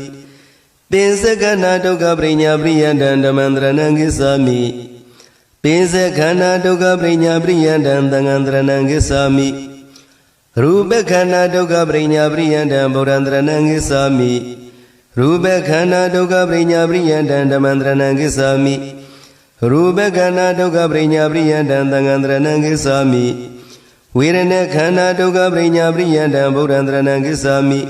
Pinsa khana toga prinya priyandam Dhammandranam gissami Pinsa khana toga prinya priyandam Dhangandranam gissami Rupa khana toga prinya priyandam Bodhandranam gissami Rupa khana toga prinya priyandam Dhammandranam gissami Rupa khana toga prinya priyandam Dhangandranam gissami Virana khana toga prinya priyandam Bodhandranam gissami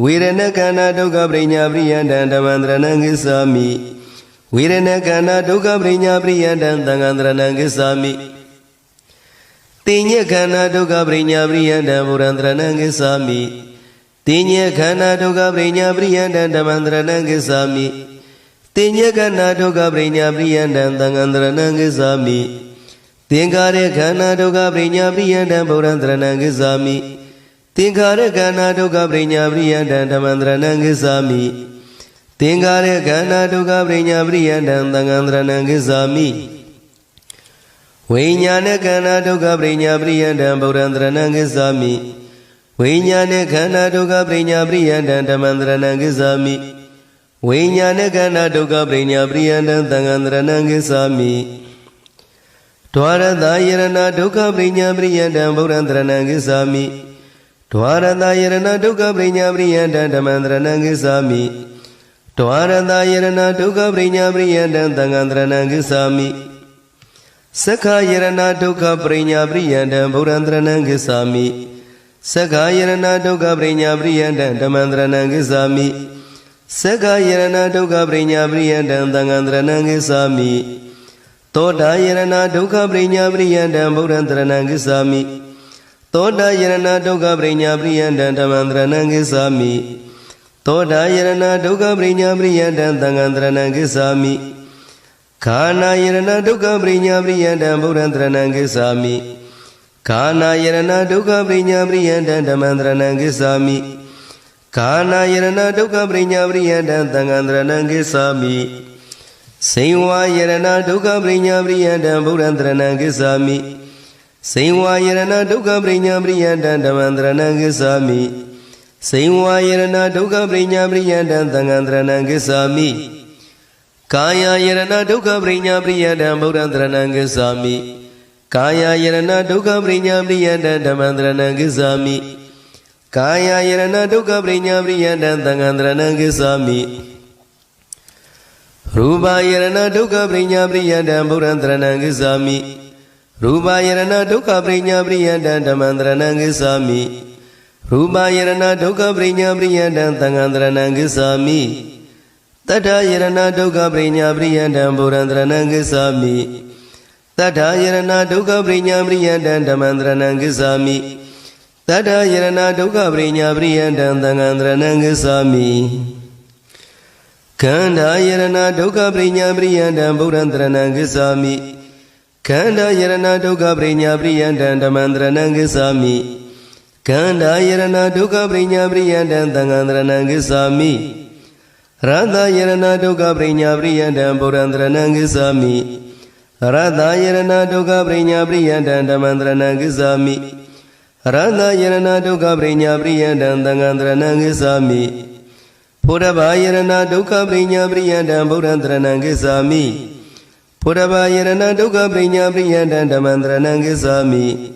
Virana khana toga prinya priyandam Dhammandranam gissami Virana khana toga prinya priyandam Dhangandranam gissami Tinya khana toga prinya priyandam Bodhandranam gissami Tinya khana toga prinya priyandam Dhammandranam gissami Tinya khana toga prinya priyandam Dhangandranam gissami Tinkara khana toga prinya priyandam Bodhandranam gissami Tinkara khana toga prinya priyandam Dhammandranam gissami Tinkara khana toga prinya priyandam Dhangandranam gissami Vinyana khana toga prinya priyandam Bodhandranam gissami Vinyana khana toga prinya priyandam Dhammandranam gissami Vinyana khana toga prinya priyandam Dhangandranam gissami Dwarata yarana toga prinya priyandam Bodhandranam gissami Dwarata yarana toga prinya priyandam Dhammandranam gissami Dwarata yarana toga prinya priyandam Dhangandranam gissami Sakha yarana toga prinya priyandam Bodhandranam gissami Sakha yarana toga prinya priyandam Dhammandranam gissami Sakha yarana toga prinya priyandam Dhangandranam gissami Toda yarana toga prinya priyandam Bodhandranam gissami Toda yarana toga prinya priyandam Dhammandranam gissami Toda yarana toga prinya priyandam Dhangandranam gissami Khana yarana toga prinya priyandam Bodhandranam gissami Khana yarana toga prinya priyandam Dhammandranam gissami Khana yarana toga prinya priyandam Dhangandranam gissami Saiva yarana toga prinya priyandam Bodhandranam gissami Saiva yarana toga prinya priyandam Dhammandranam gissami Saiva yarana toga prinya priyandam Dhangandranam gissami Kaya yarana toga prinya priyandam Bodhandranam gissami Kaya yarana toga prinya priyandam Dhammandranam gissami Kaya yarana toga prinya priyandam Dhangandranam gissami Rupa Yarana Dukkha Prinya Priyanta Buddharanang Gissami Rupa Yarana Dukkha Prinya Priyanta Dhammantaranang Gissami Rupa Yarana Dukkha Prinya Priyanta Thangantaranang Gissami Tata Yarana Dukkha Prinya Priyanta Buddharanang Gissami Tata Yarana Dukkha Prinya Priyanta Dhammantaranang Gissami Tata Yarana Dukkha Prinya Priyanta Thangantaranang Gissami Kanda Yarana Dukkha Prinya Priyanta Buddharanang Gissami Kanda Yarana Dukkha Prinya Priyanta Dhammantaranang Gissami Kanda Yarana Dukkha Prinya Priyanta Thangantaranang Gissami Radha Yarana Dukkha Prinya Priyanta Buddharanang Gissami Radha Yarana Dukkha Prinya Priyanta Dhammantaranang Gissami Radha Yarana Dukkha Prinya Priyanta Thangantaranang Gissami Purava Yarana Dukkha Prinya Priyanta Buddharanang Gissami Purava Yarana Dukkha Prinya Priyanta Dhammantaranang Gissami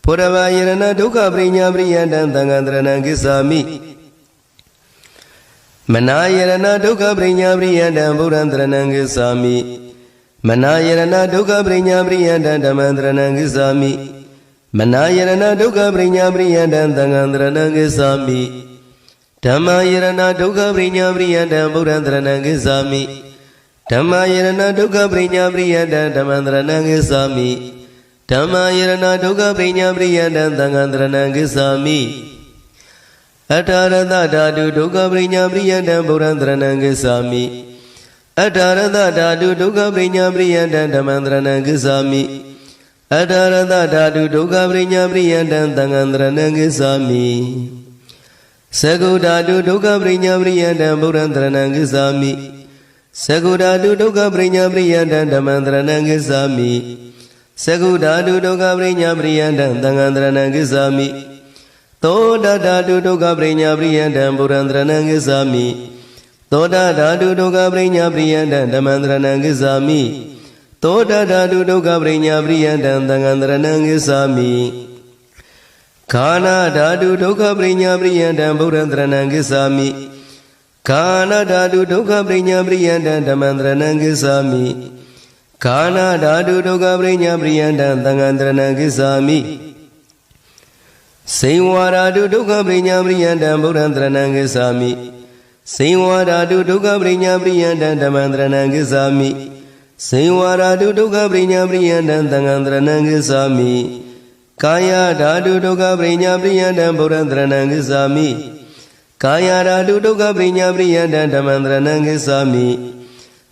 Purava Yarana Dukkha Prinya Priyanta Thangantaranang Gissami Manayarana Dukkha Prinya Priyanta Buddharanang Gissami Manayarana Dukkha Prinya Priyanta Dhammantaranang Gissami Manayarana Dukkha Prinya Priyanta Thangantaranang Gissami Dhammayarana Dukkha Prinya Priyanta Buddharanang Gissami Dhammayarana Dukkha Prinya Priyanta Dhammantaranang Gissami Dhammayarana Dukkha Prinya Priyanta Thangantaranang Gissami Atarada Dhatu Dukkha Prinya Priyanta Buddharanang Gissami Atarada Dhatu Dukkha Prinya Priyanta Dhammantaranang Gissami Atarada Dhatu Dukkha Prinya Priyanta Thangantaranang Gissami Sagudadu Dukkha Prinya Priyanta Buddharanang Gissami Sagudadu Dukkha Prinya Priyanta Dhammantaranang Gissami Sagudadu Dukkha Prinya Priyanta Thangantaranang Gissami Toda Dhatu Dukkha Prinya Priyanta Buddharanang Gissami Toda Dhatu Dukkha Prinya Priyanta Dhammantaranang Gissami Toda Dhatu Dukkha Prinya Priyanta Thangantaranang Gissami Kana Dhatu Dukkha Prinya Priyanta Buddharanang Gissami Kana Dhatu Dukkha Prinya Priyanta Dhammantaranang Gissami Kana Dhatu Dukkha Prinya Priyanta Thangantaranang Gissami Singwa Dhatu Dukkha Prinya Priyanta Buddharanang Gissami Singwa Dhatu Dukkha Prinya Priyanta Dhammantaranang Gissami Singwa Dhatu Dukkha Prinya Priyanta Thangantaranang Gissami Kaya Dhatu Dukkha Prinya Priyanta Buddharanang Gissami Kaya Dhatu Dukkha Prinya Priyanta Dhammantaranang Gissami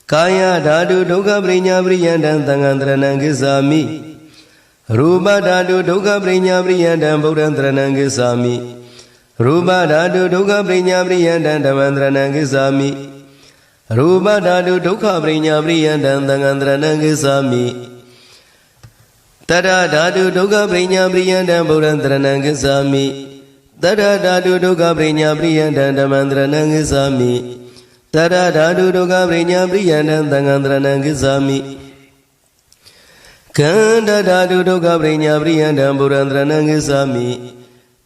Kaya Dhatu Dukkha Prinya Priyanta Thangantaranang Gissami Rupa Dhatu Dukkha Prinya Priyanta Buddharanang Gissami Rupa Dhatu Dukkha Prinya Priyanta Dhammantaranang Gissami Rupa Dhatu Dukkha Prinya Priyanta Thangantaranang Gissami Tata Dhatu Dukkha Prinya Priyanta Buddharanang Gissami Tata Dhatu Dukkha Prinya Priyanta Dhammantaranang Gissami Tata Dhatu Dukkha Prinya Priyanta Thangantaranang Gissami Kanda Dhatu Dukkha Prinya Priyanta Buddharanang Gissami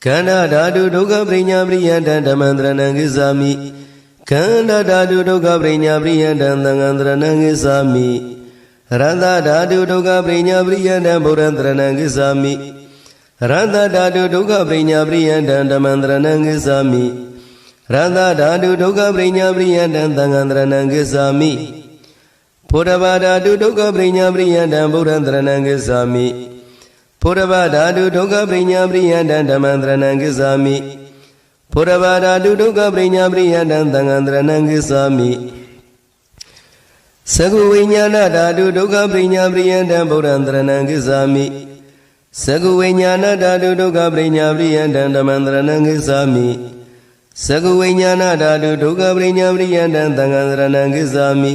Kanda Dhatu Dukkha Prinya Priyanta Dhammantaranang Gissami Kanda Dhatu Dukkha Prinya Priyanta Thangantaranang Gissami Radha Dhatu Dukkha Prinya Priyanta Buddharanang Gissami Radha Dhatu Dukkha Prinya Priyanta Dhammantaranang Gissami Radha Dhatu Dukkha Prinya Priyanta Thangantaranang Gissami Purava Dhatu Dukkha Prinya Priyanta Buddharanang Gissami Purava Dhatu Dukkha Prinya Priyanta Dhammantaranang Gissami Purava Dhatu Dukkha Prinya Priyanta Thangantaranang Gissami Sagu Viññāna Dhatu Dukkha Prinya Priyanta Buddharanang Gissami Sagu Viññāna Dhatu Dukkha Prinya Priyanta Dhammantaranang Gissami Sagu Viññāna Dhatu Dukkha Prinya Priyanta Thangantaranang Gissami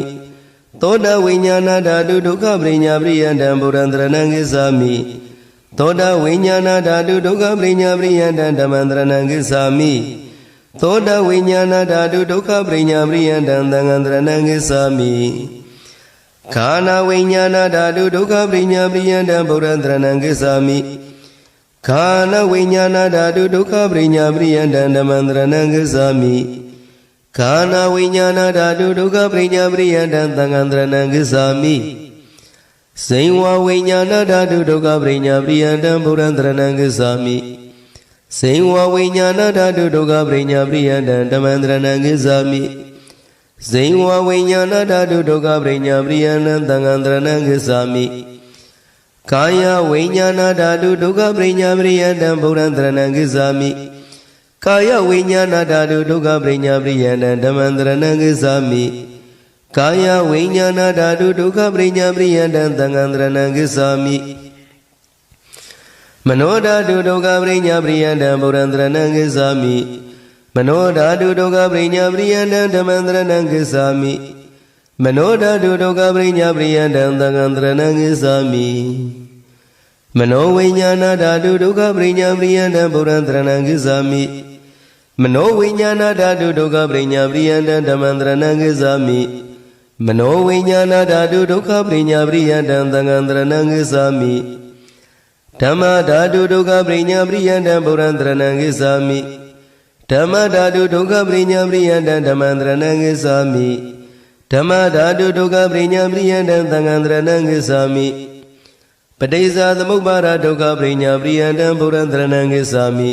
Toda Viññāna Dhatu Dukkha Prinya Priyanta Buddharanang Gissami Toda Viññāna Dhatu Dukkha Prinya Priyanta Dhammantaranang Gissami Toda Viññāna Dhatu Dukkha Prinya Priyanta Thangantaranang Gissami Kana Viññāna Dhatu Dukkha Prinya Priyanta Buddharanang Gissami Kana Viññāna Dhatu Dukkha Prinya Priyanta Dhammantaranang Gissami Kana vinyana dhatu dukkha prinya priyantang tangantaranang gissami Sengwa vinyana dhatu dukkha prinya priyantang buddhantaranang gissami Sengwa vinyana dhatu dukkha prinya priyantang dhammantaranang gissami Sengwa vinyana dhatu dukkha prinya priyantang tangantaranang gissami Kaya vinyana dhatu dukkha prinya priyantang buddhantaranang gissami Kaya vinyana dhatu dukkha prinya priyantang dhammantaranang gissami Kaya vinyana dhatu dukkha prinya priyantang tangantaranang gissami Mano dhatu dukkha prinya priyantang buddhantaranang gissami Mano dhatu dukkha prinya priyantang dhammantaranang gissami Mano dhatu dukkha prinya priyantang tangantaranang gissami Mano vinyana dhatu dukkha prinya priyantang buddhantaranang gissami Mano vinyana dhatu dukkha prinya priyantang dhammantaranang gissami Mano vinyana dhatu dukkha prinya priyantang tangantaranang gissami Dhamma dhatu dukkha prinya priyantang buddhantaranang gissami Dhamma dhatu dukkha prinya priyantang dhammantaranang gissami Dhamma dhatu dukkha prinya priyantang tangantaranang gissami Padesa samuppara dukkha prinya priyantang buddhantaranang gissami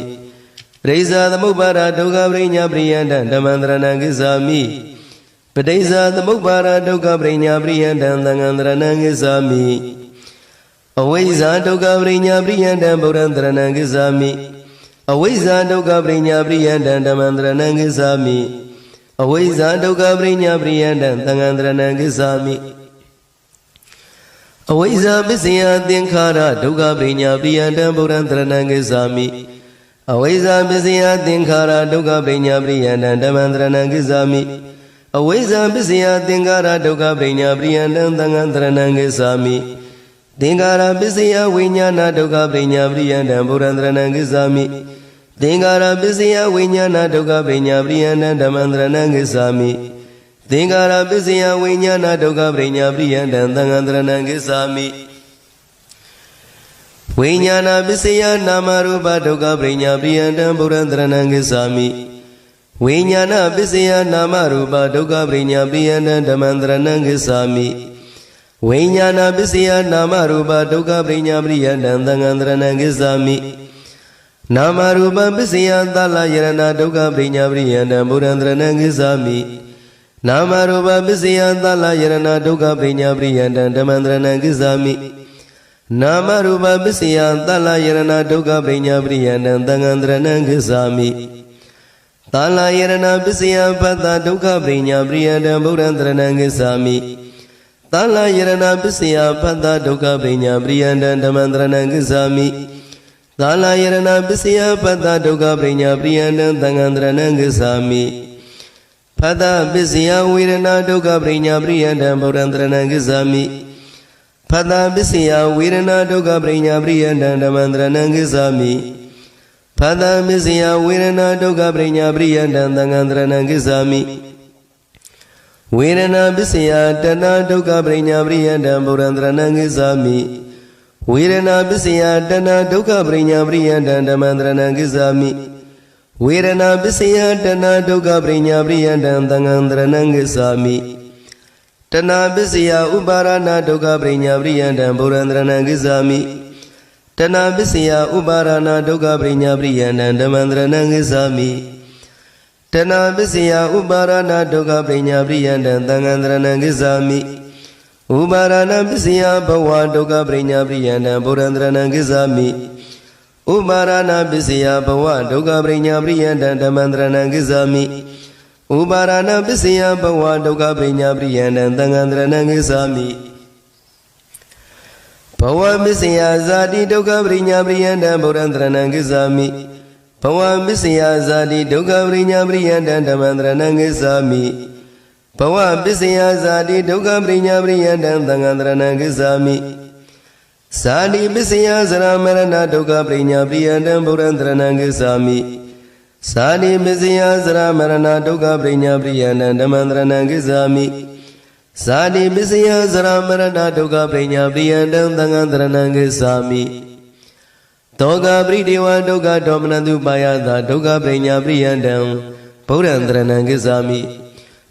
Padesa samuppara dukkha prinya priyantang dhammantaranang gissami Padesa samuppara dukkha prinya priyantang tangantaranang gissami Avisa dukkha prinya priyantang buddhantaranang gissami Avisa dukkha prinya priyantang dhammantaranang gissami Avisa dukkha prinya priyantang tangantaranang gissami Avisa pisaya thingkhara dukkha prinya priyantang buddhantaranang gissami Avisa pisaya thingkhara dukkha prinya priyantang dhammantaranang gissami Avisa pisaya thingkhara dukkha prinya priyantang tangantaranang gissami Thingkhara pisaya vinyana dukkha prinya priyantang buddhantaranang gissami Thingkhara pisaya vinyana dukkha prinya priyantang dhammantaranang gissami Thingkhara pisaya vinyana dukkha prinya priyantang tangantaranang gissami Vinyana pisaya nama rupa dukkha prinya priyantang buddhantaranang gissami Vinyana pisaya nama rupa dukkha prinya priyantang dhammantaranang gissami Vinyana pisaya nama rupa dukkha prinya priyantang tangantaranang gissami Nama rupa pisaya talayarana dukkha prinya priyantang buddhantaranang gissami Nama rupa pisaya talayarana dukkha prinya priyantang dhammantaranang gissami Nama rupa pisaya talayarana dukkha prinya priyantang tangantaranang gissami Talayarana pisaya patta dukkha prinya priyantang buddhantaranang gissami Talayarana pisaya patta dukkha prinya priyantang dhammantaranang gissami Talayarana pisaya patta dukkha prinya priyantang tangantaranang gissami Patta pisaya virana dukkha prinya priyantang buddhantaranang gissami Patta pisaya virana dukkha prinya priyantang dhammantaranang gissami Patta pisaya virana dukkha prinya priyantang tangantaranang gissami Virana pisaya dana dukkha prinya priyantang buddhantaranang gissami Virana pisaya dana dukkha prinya priyantang dhammantaranang gissami Virana pisaya dana dukkha prinya priyantang tangantaranang gissami Dana pisaya uparana dukkha prinya priyantang buddhantaranang gissami Dana pisaya uparana dukkha prinya priyantang dhammantaranang gissami Dana pisaya uparana dukkha prinya priyantang tangantaranang gissami Uparana pisaya bhava dukkha prinya priyantang buddhantaranang gissami Uparana pisaya bhava dukkha prinya priyantang dhammantaranang gissami Uparana pisaya bhava dukkha prinya priyantang tangantaranang gissami Bhava pisaya zati dukkha prinya priyantang buddhantaranang gissami Bhava pisaya zati dukkha prinya priyantang dhammantaranang gissami Bhava pisaya zati dukkha prinya priyantang tangantaranang gissami Zati pisaya sara marana dukkha prinya priyantang buddhantaranang gissami Zati pisaya sara marana dukkha prinya priyantang dhammantaranang gissami Zati pisaya sara marana dukkha prinya priyantang tangantaranang gissami Dukkha prideva dukkha domanantupayata dukkha prinya priyantang ဗုဒ္ဓံတရဏံဂစ္ဆာမိ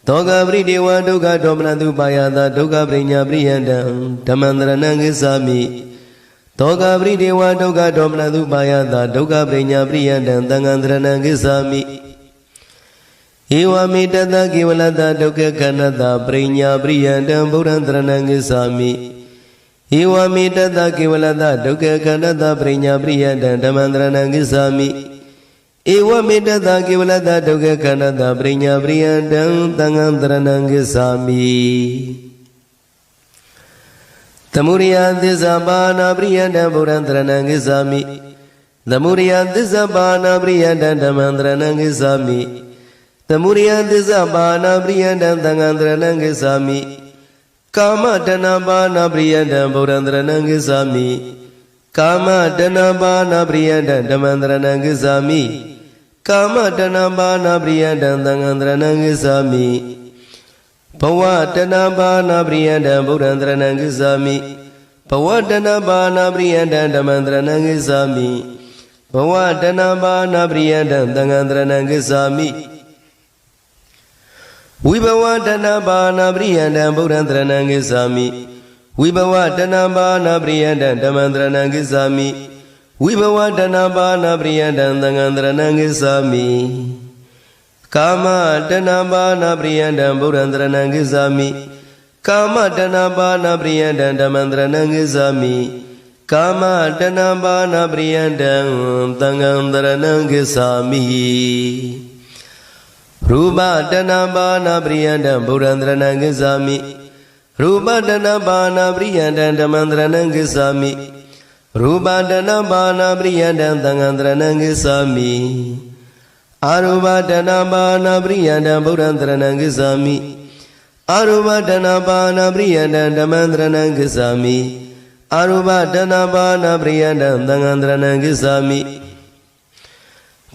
သောကပရိဒေဝဒုက္ခဒေါမနတုပါယတာဒုက္ခပရိညာပရိယန္တံဓမ္မံတရဏံဂစ္ဆာမိသောကပရိဒေဝဒုက္ခဒေါမနတုပါယတာဒုက္ခပရိညာပရိယန္တံသံဃံတရဏံဂစ္ဆာမိဧဝမေတတကေဝလတဒုက္ခခန္ဓတပရိညာပရိယန္တံဗုဒ္ဓံတရဏံဂစ္ဆာမိဧဝမေတတကေဝလတဒုက္ခခန္ဓတပရိညာပရိယန္တံဓမ္မံတရဏံဂစ္ဆာမိဧဝမေတ္တကေဝလတဒုက္ခခန္ဓတပရိညာပရိယန္တံသံဃံတရဏံဂစ္ဆာမိသမုရိယသစ္စာပါဏပရိယန္တံဗုဒ္ဓံတရဏံဂစ္ဆာမိသမုရိယသစ္စာပါဏပရိယန္တံဓမ္မံတရဏံဂစ္ဆာမိသမုရိယသစ္စာပါဏပရိယန္တံသံဃံတရဏံဂစ္ဆာမိကာမတဏပါဏပရိယန္တံဗုဒ္ဓံတရဏံဂစ္ဆာမိကာမတဏပါဏပရိယန္တံဓမ္မံတရဏံဂစ္ဆာမိကာမတဏပါဏပရိယန္တံသံဃံတရဏံဂစ္ဆာမိဘဝတဏပါဏပရိယန္တံဗုဒ္ဓံတရဏံဂစ္ဆာမိဘဝတဏပါဏပရိယန္တံဓမ္မံတရဏံဂစ္ဆာမိဘဝတဏပါဏပရိယန္တံသံဃံတရဏံဂစ္ဆာမိဝိဘဝတဏပါဏပရိယန္တံဗုဒ္ဓံတရဏံဂစ္ဆာမိဝိဘဝတဏပါဏပရိယန္တံဓမ္မံတရဏံဂစ္ဆာမိဝိဘဝတဏပါဏပရိယန္တံသံဃံတရဏံဂစ္ဆာမိကာမတဏပါဏပရိယန္တံဗုဒ္ဓံတရဏံဂစ္ဆာမိကာမတဏပါဏပရိယန္တံဓမ္မံတရဏံဂစ္ဆာမိကာမတဏပါဏပရိယန္တံသံဃံတရဏံဂစ္ဆာမိရူပတဏပါဏပရိယန္တံဗုဒ္ဓံတရဏံဂစ္ဆာမိရူပတဏပါဏပရိယန္တံဓမ္မံတရဏံဂစ္ဆာမိရူပတဏပါဏပရိယန္တံသံဃံတရဏံဂစ္ဆာမိအာရူပတဏပါဏပရိယန္တံဗုဒ္ဓံတရဏံဂစ္ဆာမိအာရူပတဏပါဏပရိယန္တံဓမ္မံတရဏံဂစ္ဆာမိအာရူပတဏပါဏပရိယန္တံသံဃံတရဏံဂစ္ဆာမိ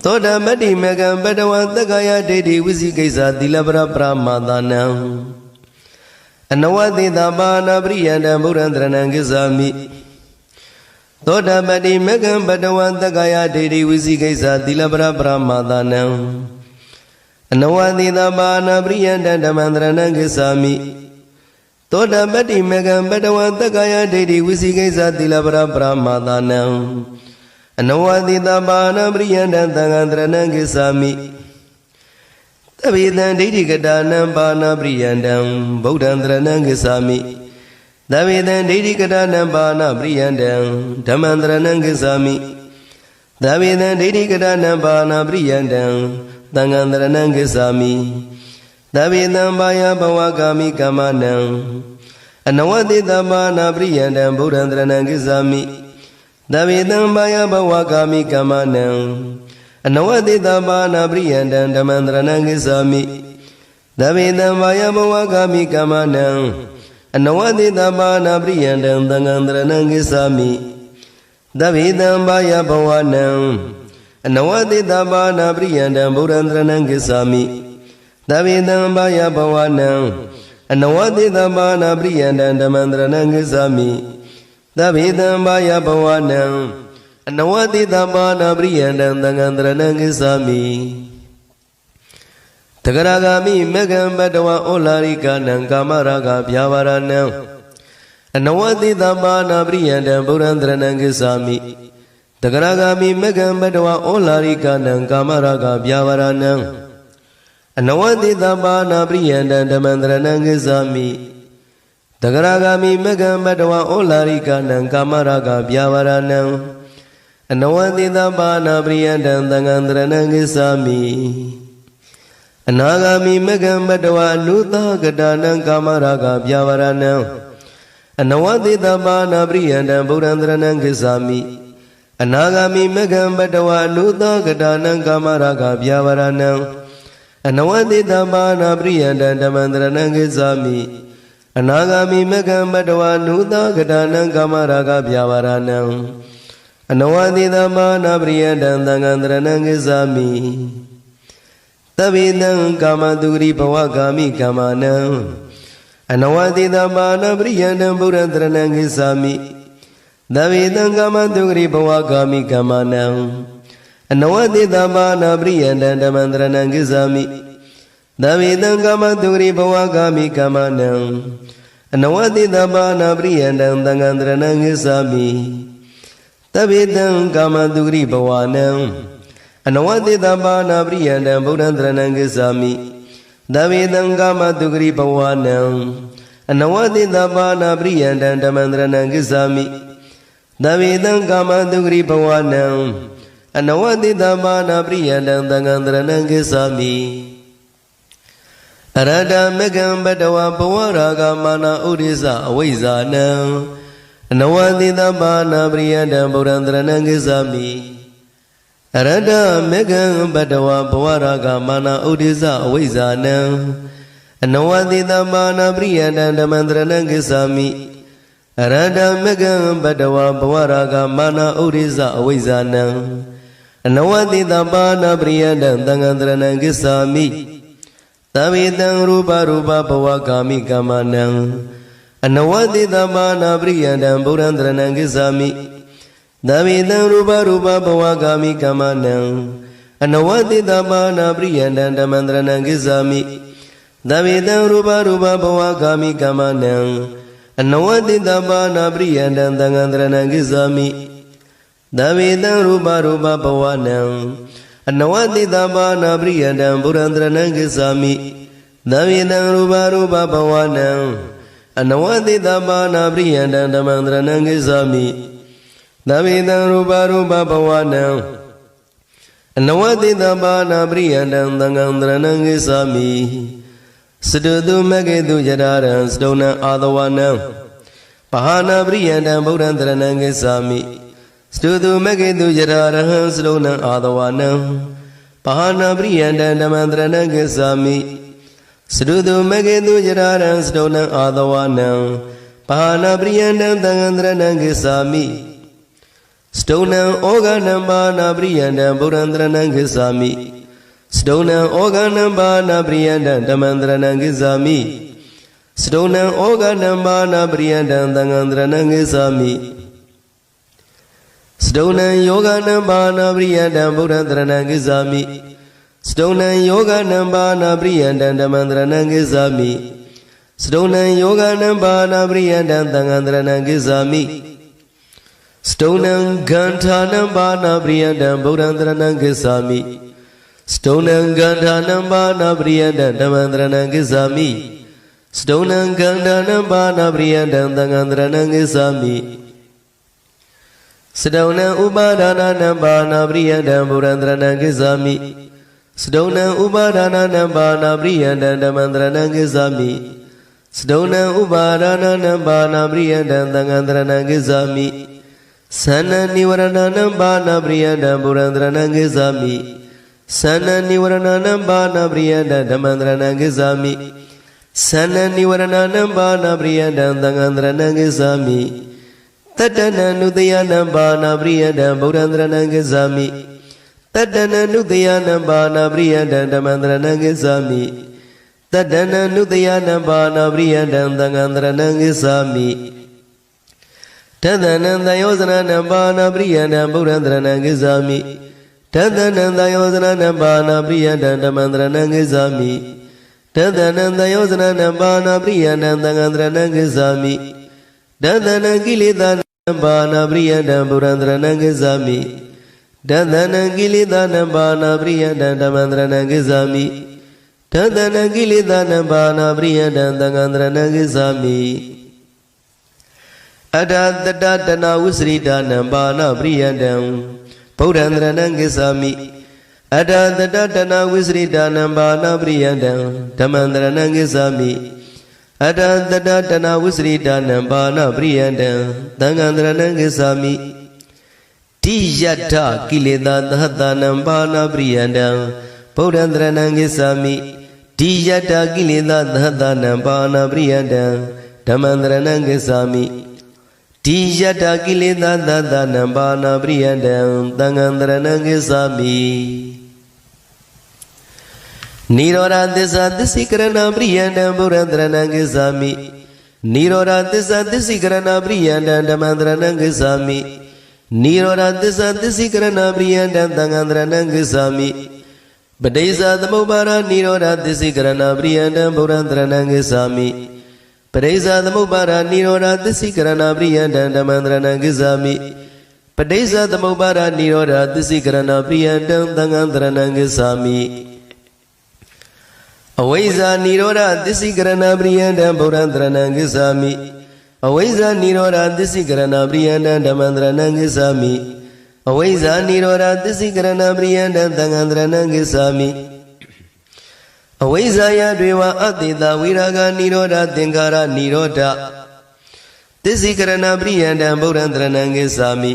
သောတမတ္တိမေကံပတဝံသက္ကာယဒိဋ္ဌိဝိသိကိစ္စသီလပရပရမာသနံအနဝတိတပါဏပရိယန္တံဗုဒ္ဓံတရဏံဂစ္ဆာမိသောတပတ္တိမေကံပတဝံသက္ကာယဒိဋ္ဌိဝိသိကိစ္စသီလပရပရမာသနံအနဝတိတပါဏပရိယန္တံဓမ္မံတရဏံဂစ္ဆာမိသောတပတ္တိမေကံပတဝံသက္ကာယဒိဋ္ဌိဝိသိကိစ္စသီလပရပရမာသနံအနဝတိတပါဏပရိယန္တံသံဃံတရဏံဂစ္ဆာမိသဗ္ဗေတံဒိဋ္ဌိကတာနံပါဏပရိယန္တံဗုဒ္ဓံတရဏံဂစ္ဆာမိသဗ္ဗေတံဒိဋ္ဌိကတာနံပါဏပရိယန္တံဓမ္မံတရဏံဂစ္ဆာမိသဗ္ဗေတံဒိဋ္ဌိကတာနံပါဏပရိယန္တံသံဃံတရဏံဂစ္ဆာမိသဗ္ဗေတံဘာယဘဝကာမိကမ္မနံအနဝတိတပါဏပရိယန္တံဗုဒ္ဓံတရဏံဂစ္ဆာမိသဗ္ဗေတံဘာယဘဝကာမိကမ္မနံအနဝတိတပါဏပရိယန္တံဓမ္မံတရဏံဂစ္ဆာမိသဗ္ဗေတံဘာယဘဝကာမိကမ္မနံအနဝတိတပါဏပရိယန္တံသံဃံတရဏံဂစ္ဆာမိသဗ္ဗေတံဘာယဘဝနံအနဝတိတပါဏပရိယန္တံဗုဒ္ဓံတရဏံဂစ္ဆာမိသဗ္ဗေတံဘာယဘဝနံအနဝတိတပါဏပရိယန္တံဓမ္မံတရဏံဂစ္ဆာမိသဗ္ဗေတံဘာယဘဝနံအနဝတိတပါဏပရိယန္တံသံဃံတရဏံဂစ္ဆာမိတဂရဂာမိမေကံပတဝံဩလာရိကနံကာမရာဂဗျာပါရဏံအနဝတိတပါဏပရိယန္တံဗုဒ္ဓံတရဏံဂစ္ဆာမိတဂရဂာမိမေကံပတဝံဩလာရိကနံကာမရာဂဗျာပါရဏံအနဝတိတပါဏပရိယန္တံဓမ္မံတရဏံဂစ္ဆာမိတဂရဂာမိမေကံပတဝံဩလာရိကနံကာမရာဂဗျာပါရဏံအနဝတိတပါဏပရိယန္တံသံဃံတရဏံဂစ္ဆာမိအနာဂာမိမေကံပတဝါအနုသကတာနံကာမရာဂဗျာပါရဏံအနဝတိတပါဏပရိယန္တံဗုဒ္ဓံတရဏံဂစ္ဆာမိအနာဂာမိမေကံပတဝါအနုသကတာနံကာမရာဂဗျာပါရဏံအနဝတိတပါဏပရိယန္တံဓမ္မံတရဏံဂစ္ဆာမိအနာဂာမိမေကံပတဝါအနုသကတာနံကာမရာဂဗျာပါရဏံအနဝတိတပါဏပရိယန္တံသံဃံတရဏံဂစ္ဆာမိသဗ္ဗေတံကာမတုဂရိဘဝကာမိကမ္မနံအနဝတိတပါဏပရိယန္တံဗုဒ္ဓံတရဏံဂစ္ဆာမိသဗ္ဗေတံကာမတုဂရိဘဝကာမိကမ္မနံ အနဝတိတဘာနာပရိယန္တံဓမ္မန္တရဏံကိသာမိသဗ္ဗေတံကာမတုဂရိဘဝကာမိကာမနံအနဝတိတဘာနာပရိယန္တံသံဃံတရဏံကိသာမိသဗ္ဗေတံကာမတုဂရိဘဝနံအနဝတိတဘာနာပရိယန္တံဗုဒ္ဓံတရဏံကိသာမိသဗ္ဗေတံကာမတုဂရိဘဝနံအနဝတိတဘာနာပရိယန္တံဓမ္မန္တရဏံကိသာမိသဗ္ဗေတံကာမတုဂရိဘဝနံအနဝတိတဘာနာပရိယန္တံသံဃံတရဏံကိသာမိအရဒမကံပတဝဘဝရာဂမာနဥဒိစ္စအဝိဇ္ဇာနံအနဝတိတဘာနာပရိယန္တံဗုဒ္ဓံတရဏံကိသာမိအရဒမကံပတဝဘဝရာဂမာနဥဒိစ္စအဝိဇ္ဇာနံအနဝတိတဘာနာပရိယန္တံဓမ္မန္တရဏံကိသာမိအရဒမကံပတဝဘဝရာဂမာနဥဒိစ္စအဝိဇ္ဇာနံအနဝတိတဘာနာပရိယန္တံသံဃံတရဏံကိသာမိသဗ္ဗေတံရူပရူပဘဝကာမိကာမနံအနဝတိတဘာနာပရိယန္တံဗုဒ္ဓံတရဏံကိသာမိသဗ္ဗေတံရူပရူပဘဝကာမိကာမနံအနဝတိတဘာနာပရိယန္တံဓမ္မန္တရဏံကိသာမိသဗ္ဗေတံရူပရူပဘဝကာမိကာမနံအနဝတိတဘာနာပရိယန္တံသံဃံတရဏံကိသာမိသဗ္ဗေတံရူပရူပဘဝနံအနဝတိတဘာနာပရိယန္တံဗုဒ္ဓံတရဏံကိသာမိသဗ္ဗေတံရူပရူပဘဝနံအနဝတိတဘာနာပရိယန္တံဓမ္မန္တရဏံကိသာမိသဗ္ဗေတံရူပရူပဘဝနံအနဝတိတဘာနာပရိယန္တံသံဃံတရဏံကိသာမိစတုတုမဂ္ဂေတုယရာရံစတုဏံအာသဝနံပဟာနာပရိယန္တံဗုဒ္ဓံတရဏံကိသာမိစတုတုမဂ္ဂေတုယရာရဟံစတုဏံအာသဝနံပဟာနာပရိယန္တံဓမ္မန္တရဏံကိသာမိစတုတုမဂ္ဂေတုယရာရံစတုဏံအာသဝနံပဟာနာပရိယန္တံသံဃံတရဏံကိသာမိစတုဏံဩဃနံပါနာပရိယန္တံဗုဒ္ဓံတရဏံကိသာမိစတုဏံဩဃနံပါနာပရိယန္တံဓမ္မန္တရဏံကိသာမိစတုဏံဩဃနံပါနာပရိယန္တံသံဃံတရဏံကိသာမိစတုဏံယောဂနံပါနာပရိယန္တံဗုဒ္ဓံတရဏံကိသာမိစတုဏံယောဂနံပါနာပရိယန္တံဓမ္မန္တရဏံကိသာမိစတုဏံယောဂနံပါနာပရိယန္တံသံဃံတရဏံကိသာမိစတုဏံဂန္ဓာနံပါနာပရိယန္တံဗုဒ္ဓံတရဏံကိသာမိစတုဏံဂန္ဓာနံပါနာပရိယန္တံဓမ္မန္တရဏံကိသာမိစတုဏံဂန္ဓာနံပါနာပရိယန္တံသံဃံတရဏံကိသာမိစတုဏံဥပါဒာနနံပါနာပရိယန္တံဗုဒ္ဓံတရဏံကိသာမိစတုဏံဥပါဒာနနံပါနာပရိယန္တံဓမ္မန္တရဏံကိသာမိစတုဏံဥပါဒာနနံပါနာပရိယန္တံသံဃံတရဏံကိသာမိသန္နနိဝရဏနံပါနာပရိယန္တံဗုဒ္ဓံတရဏံကိသာမိသန္နနိဝရဏနံပါနာပရိယန္တံဓမ္မန္တရဏံကိသာမိသန္နနိဝရဏနံပါနာပရိယန္တံသံဃံတရဏံကိသာမိတတ္တနံနုတယနံပါနာပရိယန္တံဗုဒ္ဓံတရဏံကိသာမိတတ္တနံနုတယနံပါနာပရိယန္တံဓမ္မန္တရဏံကိသာမိတတ္တနံနုတယနံပါနာပရိယန္တံသံဃံတရဏံကိသာမိတတ္တနံသယောဇနနံပါနာပရိယန္တံဗုဒ္ဓံတရဏံကိသာမိတတ္တနံသယောဇနနံပါနာပရိယန္တံဓမ္မန္တရဏံကိသာမိတတ္တနံသယောဇနနံပါနာပရိယန္တံသံဃံတရဏံကိသာမိတတ္တနံကိလေသာနံပါနာပရိယန္တံဗုဒ္ဓံတရဏံကိသာမိတတ္တနံကိလေသာနံပါနာပရိယန္တံဓမ္မန္တရဏံကိသာမိတတ္တနံကိလေသာနံပါနာပရိယန္တံသံဃံတရဏံကိသာမိအတ္တတတတနာဝိစရိတာနံပါနာပရိယန္တံဗုဒ္ဓံတရဏံကိသာမိအတ္တတတတနာဝိစရိတာနံပါနာပရိယန္တံဓမ္မန္တရဏံကိသာမိအတ္တတတတနာဝိစရိတာနံပါနာပရိယန္တံသံဃံတရဏံကိသာမိတိယတ္ထကိလေသာသဟတနံပါနာပရိယန္တံဗုဒ္ဓံတရဏံကိသာမိတိယတ္ထကိလေသာသဟတနံပါနာပရိယန္တံဓမ္မန္တရဏံကိသာမိတိယတ္ထကိလေသာသဟတနံပါနာပရိယန္တံသံဃံတရဏံကိသာမိနိရောဓသစ္စာသစ္စိကရဏပရိယန္တံဗုဒ္ဓံတရဏံကိသာမိနိရောဓသစ္စာသစ္စိကရဏပရိယန္တံဓမ္မန္တရဏံကိသာမိ နိရောဓသစ္စာသစ္စိကရဏပရိယန္တံသံဃံတရဏံဂစ္ဆာမိပဋိစ္စသမုပ္ပါဒနိရောဓသစ္စိကရဏပရိယန္တံဗုဒ္ဓံတရဏံဂစ္ဆာမိပဋိစ္စသမုပ္ပါဒနိရောဓသစ္စိကရဏပရိယန္တံဓမ္မံတရဏံဂစ္ဆာမိပဋိစ္စသမုပ္ပါဒနိရောဓသစ္စိကရဏပရိယန္တံသံဃံတရဏံဂစ္ဆာမိအဝိဇ္ဇာနိရောဓသစ္စိကရဏပရိယန္တံဗုဒ္ဓံတရဏံဂစ္ဆာမိအဝိဇ္ဇာနိရောဓသစ္စိကရဏပရိယန္တံဓမ္မံတရဏံဂစ္ဆာမိအဝိဇ္ဇာနိရောဓသစ္စိကရဏပရိယန္တံသံဃံတရဏံဂစ္ဆာမိအဝိဇ္ဇာယတွေဝအတ္တိတဝိရာဂနိရောဓသင်္ခါရနိရောဓသစ္စိကရဏပရိယန္တံဗုဒ္ဓံတရဏံဂစ္ဆာမိ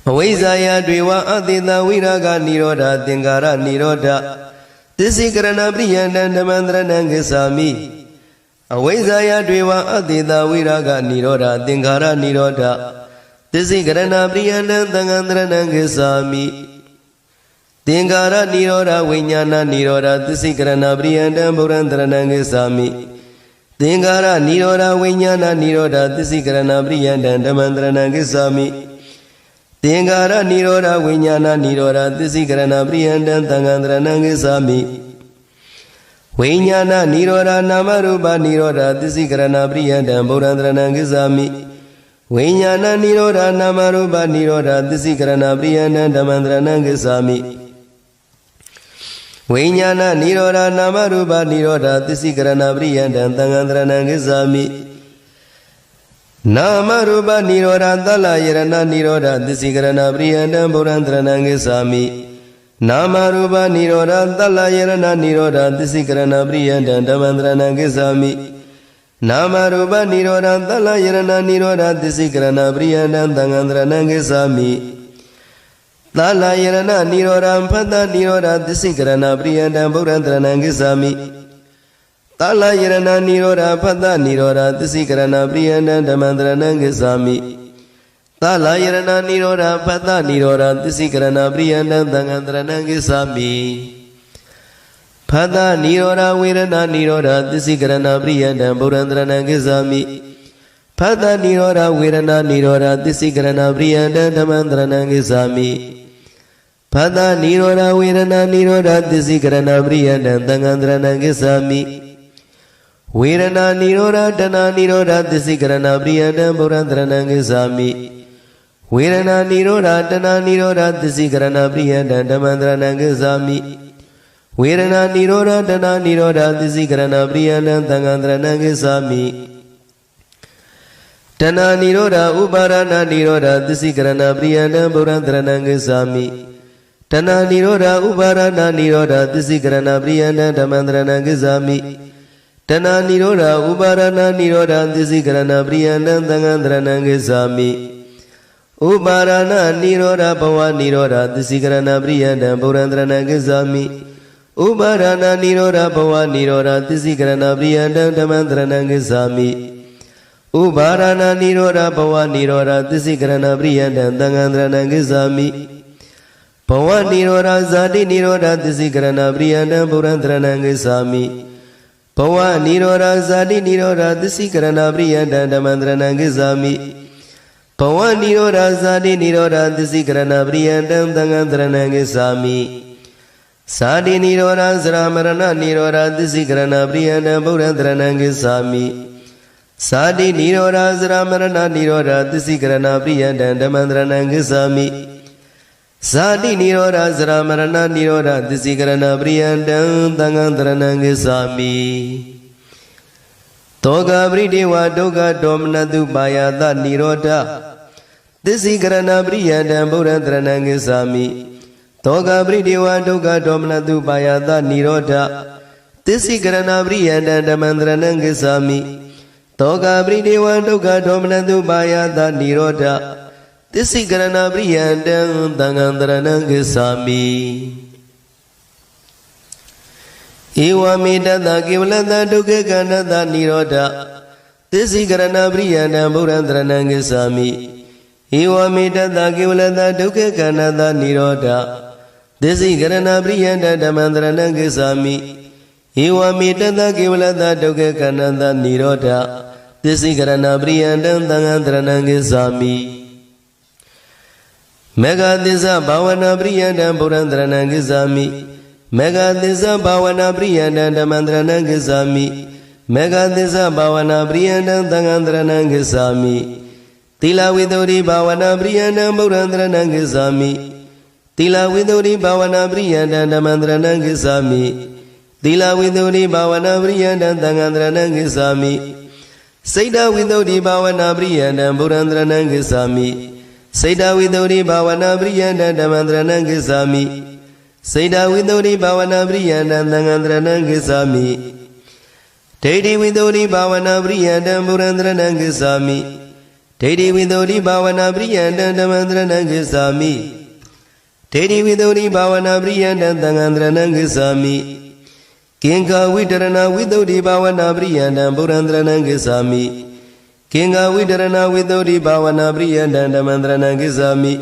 အဝိဇ္ဇာယတွေဝအတ္တိတဝိရာဂနိရောဓသင်္ခါရနိရောဓသစ္စိကရဏပရိယန္တံဓမ္မံတရဏံဂစ္ဆာမိအဝိဇ္ဇာယတွေဝအတ္တိတဝိရာဂနိရောဓသင်္ခါရနိရောဓသစ္စိကရဏပရိယန္တံသံဃံတရဏံဂစ္ဆာမိသင်္ခါရနိရောဓဝိညာဏနိရောဓသစ္စိကရဏပရိယန္တံဗုဒ္ဓံတရဏံဂစ္ဆာမိသင်္ခါရနိရောဓဝိညာဏနိရောဓသစ္စိကရဏပရိယန္တံဓမ္မံတရဏံဂစ္ဆာမိသင်္ခါရနိရောဓဝိညာဏနိရောဓသစ္စိကရဏပရိယန္တံသံဃံတရဏံဂစ္ဆာမိဝိညာဏနိရောဓနာမရူပနိရောဓသစ္စိကရဏပရိယန္တံဗုဒ္ဓံတရဏံဂစ္ဆာမိဝိညာဏနိရောဓနာမရူပနိရောဓသစ္စိကရဏပရိယန္တံဓမ္မံတရဏံဂစ္ဆာမိဝိညာဏနိရောဓနာမရူပနိရောဓသစ္စိကရဏပရိယန္တံသံဃံတရဏံဂစ္ဆာမိနာမရူပနိရောဓသလယရဏနိရောဓသစ္စိကရဏပရိယန္တံဗုဒ္ဓံတရဏံဂစ္ဆာမိနာမရူပနိရောဓသလယရဏနိရောဓသစ္စိကရဏပရိယန္တံဓမ္မံတရဏံဂစ္ဆာမိနာမရူပနိရောဓသလယရဏနိရောဓသစ္စိကရဏပရိယန္တံသံဃံတရဏံဂစ္ဆာမိသလယရဏနိရောဓဖတ္တနိရောဓသစ္စိကရဏပရိယန္တံဗုဒ္ဓံတရဏံဂစ္ဆာမိသလယရဏနိရောဓဖတ္တနိရောဓသစ္စိကရဏပရိယန္တံဓမ္မံတရဏံဂစ္ဆာမိသလယရဏနိရောဓဖတ္တနိရောဓသစ္စိကရဏပရိယန္တံသံဃံတရဏံဂစ္ဆာမိဖတ္တနိရောဓဝေရဏနိရောဓသစ္စိကရဏပရိယန္တံဗုဒ္ဓံတရဏံဂစ္ဆာမိဖတ္တနိရောဓဝေရဏနိရောဓသစ္စိကရဏပရိယန္တံဓမ္မံတရဏံဂစ္ဆာမိဖတ္တနိရောဓဝေရဏနိရောဓသစ္စိကရဏပရိယန္တံသံဃံတရဏံဂစ္ဆာမိဝေရဏနိရောဓတဏနိရောဓသစ္စိကရဏပရိယန္တံဗုဒ္ဓံတရဏံဂစ္ဆာမိဝေရဏနိရောဓတဏနိရောဓသစ္စိကရဏပရိယန္တံဓမ္မံတရဏံဂစ္ဆာမိဝေရဏနိရောဓတဏနိရောဓသစ္စိကရဏပရိယန္တံသံဃံတရဏံဂစ္ဆာမိတဏနိရောဓဥပါရဏနိရောဓသစ္စိကရဏပရိယန္တံဗုဒ္ဓံတရဏံဂစ္ဆာမိတဏနိရောဓဥပါရဏနိရောဓသစ္စိကရဏပရိယန္တံဓမ္မံတရဏံဂစ္ဆာမိတဏနိရောဓဥပါရဏနိရောဓသစ္စိကရဏပရိယန္တံသံဃံတရဏံဂစ္ဆာမိဥပါရဏနိရောဓဘဝနိရောဓသစ္စိကရဏပရိယန္တံဗုဒ္ဓံတရဏံဂစ္ဆာမိဥပါရဏနိရောဓဘဝနိရောဓသစ္စိကရဏပရိယန္တံဓမ္မံတရဏံဂစ္ဆာမိဥပါရဏနိရောဓဘဝနိရောဓသစ္စိကရဏပရိယန္တံသံဃံတရဏံဂစ္ဆာမိဘဝနိရောဓဇာတိနိရောဓသစ္စိကရဏပရိယန္တံဗုဒ္ဓံတရဏံဂစ္ဆာမိဘဝနိရောဓဇာတိနိရောဓသစ္စိကရဏပရိယန္တံဓမ္မံတရဏံဂစ္ဆာမိဘဝနိရောဓဇာတိနိရောဓသစ္စိကရဏပရိယန္တံသံဃံတရဏံဂစ္ဆာမိဇာတိနိရောဓဇရာမရဏနိရောဓသစ္စိကရဏပရိယန္တံဗုဒ္ဓံတရဏံဂစ္ဆာမိဇာတိနိရောဓဇရာမရဏနိရောဓသစ္စိကရဏပရိယန္တံဓမ္မံတရဏံဂစ္ဆာမိဇာတိနိရောဓဇရာမရဏနိရောဓသစ္စိကရဏပရိယန္တံသံဃံတရဏံဂစ္ဆာမိတောကပရိဒေဝဒုက္ခဒေါမနတုပါယသနိရောဓသစ္စိကရဏပရိယန္တံဗုဒ္ဓံတရဏံဂစ္ဆာမိတောကပရိဒေဝဒုက္ခဒေါမနတုပါယသနိရောဓသစ္စိကရဏပရိယန္တံဓမ္မံတရဏံဂစ္ဆာမိတောကပရိဒေဝဒုက္ခဒေါမနတုပါယသနိရောဓသစ္စိကရဏပရိယန္တံသံဃံတရဏံဂစ္ဆာမိဧဝမေတ္တကေဝလတဒုက္ခကန္တတနိရောဓသစ္စိကရဏပရိယန္တံဗုဒ္ဓံတရဏံဂစ္ဆာမိဧဝမေတ္တကေဝလတဒုက္ခကန္တတနိရောဓသစ္စိကရဏပရိယန္တဓမ္မံတရဏံဂစ္ဆာမိဧဝမေတ္တကေဝလတဒုက္ခကန္တတနိရောဓသစ္စိကရဏပရိယန္တံသံဃံတရဏံဂစ္ဆာမိ Mega Disa Bhavana Priyandam Purandranam Gizami Mega Disa Bhavana Priyandam Damandranam Gizami Mega Disa Bhavana Priyandam Dangandranam Gizami Tila Viduri Bhavana Priyandam Purandranam Gizami Tila Viduri Bhavana Priyandam Damandranam Gizami Tila Viduri Bhavana Priyandam Dangandranam Gizami Saida Viduri Bhavana Priyandam Purandranam Gizami Saida Viduri Bhavana Priyandam Damandranam Gizami Saida Viduri Bhavana Priyandam Dangandranam Gizami Deidi Viduri Bhavana Priyandam Purandranam Gizami Deidi Viduri Bhavana Priyandam Damandranam Gizami Deidi Viduri Bhavana Priyandam Dangandranam Gizami Kinga Vidarana Viduri Bhavana Priyandam Purandranam Gizami Kinga Vidarana Viduri Bhavana Priyandam Damandranam Gizami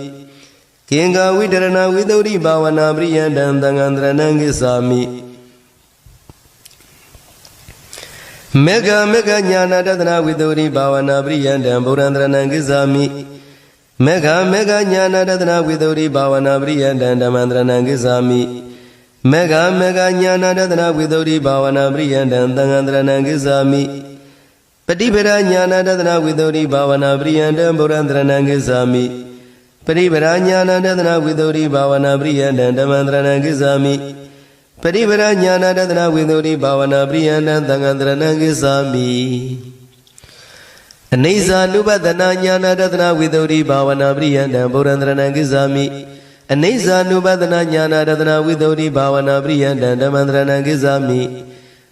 Kinga Vidarana Viduri Bhavana Priyandam Dangandranam Gizami Mega Mega Jnana Dadana Viduri Bhavana Priyandam Purandranam Gizami Mega Mega Jnana Dadana Viduri Bhavana Priyandam Damandranam Gizami Mega Mega Jnana Dadana Viduri Bhavana Priyandam Dangandranam Gizami Patibara Jnana Dadana Viduri Bhavana Priyandam Purandranam Gizami Patibara Jnana Dadana Viduri Bhavana Priyandam Damandranam Gizami Patibara Jnana Dadana Viduri Bhavana Priyandam Dangandranam Gizami Anisa Nubadana Jnana Dadana Viduri Bhavana Priyandam Purandranam Gizami Anisa Nubadana Jnana Dadana Viduri Bhavana Priyandam Damandranam Gizami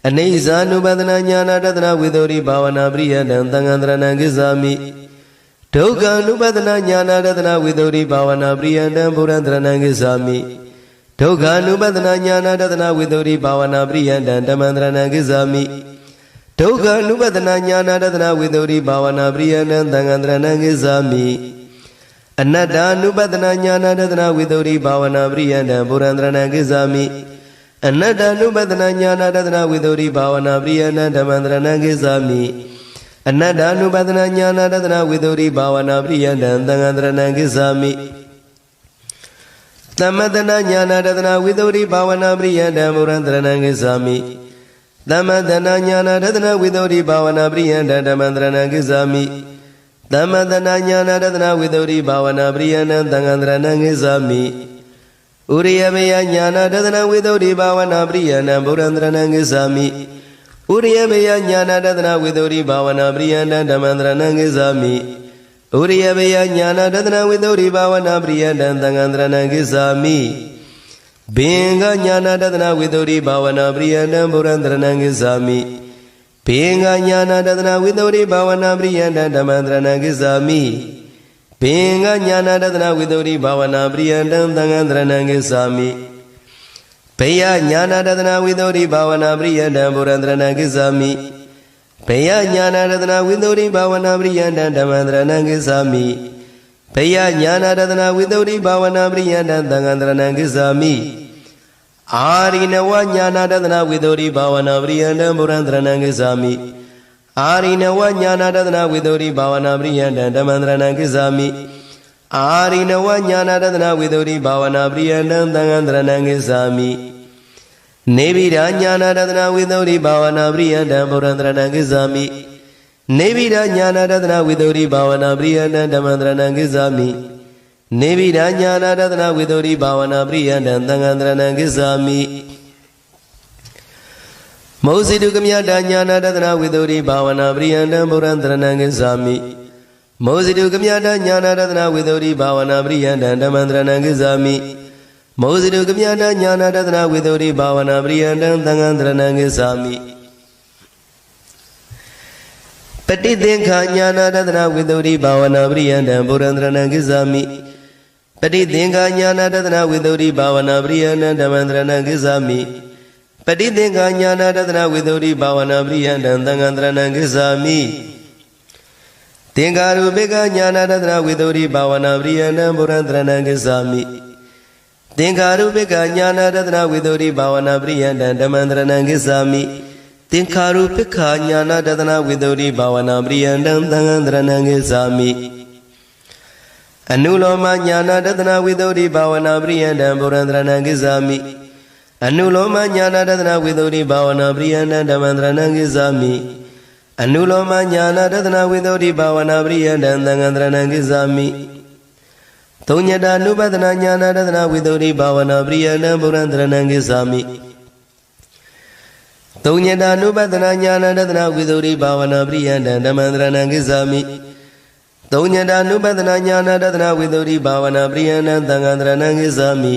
Anisa Nubadana Jnana Dadana Viduri Bhavana Priyandam Dangandranam Gizami Doga Nubadana Jnana Dadana Viduri Bhavana Priyandam Purandranam Gizami Doga Nubadana Jnana Dadana Viduri Bhavana Priyandam Damandranam Gizami Doga Nubadana Jnana Dadana Viduri Bhavana Priyandam Dangandranam Gizami Anada Nubadana Jnana Dadana Viduri Bhavana Priyandam Purandranam Gizami Anada Nubadana Jnana Dadana Viduri Bhavana Priyandam Damandranam Gizami Anada Nubadana Jnana Dadana Viduri Bhavana Priyandam Dangandranam Gizami Damadana Jnana Dadana Viduri Bhavana Priyandam Purandranam Gizami Damadana Jnana Dadana Viduri Bhavana Priyandam Damandranam Gizami Damadana Jnana Dadana Viduri Bhavana Priyandam Dangandranam Gizami Uriyameya Jnana Dadana Viduri Bhavana Priyandam Purandranam Gizami Uriyameya Jnana Dadana Viduri Bhavana Priyandam Damandranam Gizami Uriyameya Jnana Dadana Viduri Bhavana Priyandam Dangandranam Gizami Binga Jnana Dadana Viduri Bhavana Priyandam Purandranam Gizami Binga Jnana Dadana Viduri Bhavana Priyandam Damandranam Gizami Binga Jnana Dadana Viduri Bhavana Priyandam Dangandranam Gizami Peya Jnana Dadana Viduri Bhavana Priyandam Purandranam Gizami Peya Jnana Dadana Viduri Bhavana Priyandam Damandranam Gizami Peya Jnana Dadana Viduri Bhavana Priyandam Dangandranam Gizami Arinawa Jnana Dadana Viduri Bhavana Priyandam Purandranam Gizami Arinawa Jnana Dadana Viduri Bhavana Priyandam Damandranam Gizami Arinawa Jnana Dadana Viduri Bhavana Priyandam Dangandranam Gizami Nevira Jnana Dadana Viduri Bhavana Priyandam Purandranam Gizami Nevira Jnana Dadana Viduri Bhavana Priyandam Damandranam Gizami Nevira Jnana Dadana Viduri Bhavana Priyandam Dangandranam Gizami Mosidu Kamyata Jnana Dadana Viduri Bhavana Priyandam Purandranam Gizami Mosidu Kamyata Jnana Dadana Viduri Bhavana Priyandam Damandranam Gizami Mosidu Kamyata Jnana Dadana Viduri Bhavana Priyandam Dangandranam Gizami Patidinka Jnana Dadana Viduri Bhavana Priyandam Purandranam Gizami Patidinka Jnana Dadana Viduri Bhavana Priyandam Damandranam Gizami Patidinka Jnana Dadana Viduri Bhavana Priyandam Dangandranam Gizami Tinkarupika Jnana Dadana Viduri Bhavana Priyandam Purandranam Gizami Tinkarupika Jnana Dadana Viduri Bhavana Priyandam Damandranam Gizami Tinkarupika Jnana Dadana Viduri Bhavana Priyandam Dangandranam Gizami အနုလောမညာနာတသနာဝိသုဒ္ဓိဘာဝနာပရိယန္တံဗုဒ္ဓံတရဏံကိစ္ဆာမိအနုလောမညာနာတသနာဝိသုဒ္ဓိဘာဝနာပရိယန္တံဓမ္မံတရဏံကိစ္ဆာမိအနုလောမညာနာတသနာဝိသုဒ္ဓိဘာဝနာပရိယန္တံသံဃံတရဏံကိစ္ဆာမိသုံးညတာနုပဒနာညာနာတသနာဝိသုဒ္ဓိဘာဝနာပရိယန္တံဗုဒ္ဓံတရဏံကိစ္ဆာမိသုံးညတာနုပဒနာညာနာတသနာဝိသုဒ္ဓိဘာဝနာပရိယန္တံဓမ္မံတရဏံကိစ္ဆာမိသုံးညတာနုပဒနာညာနာတသနာဝိသုဒ္ဓိဘာဝနာပရိယန္တံသံဃံတရဏံကိစ္ဆာမိ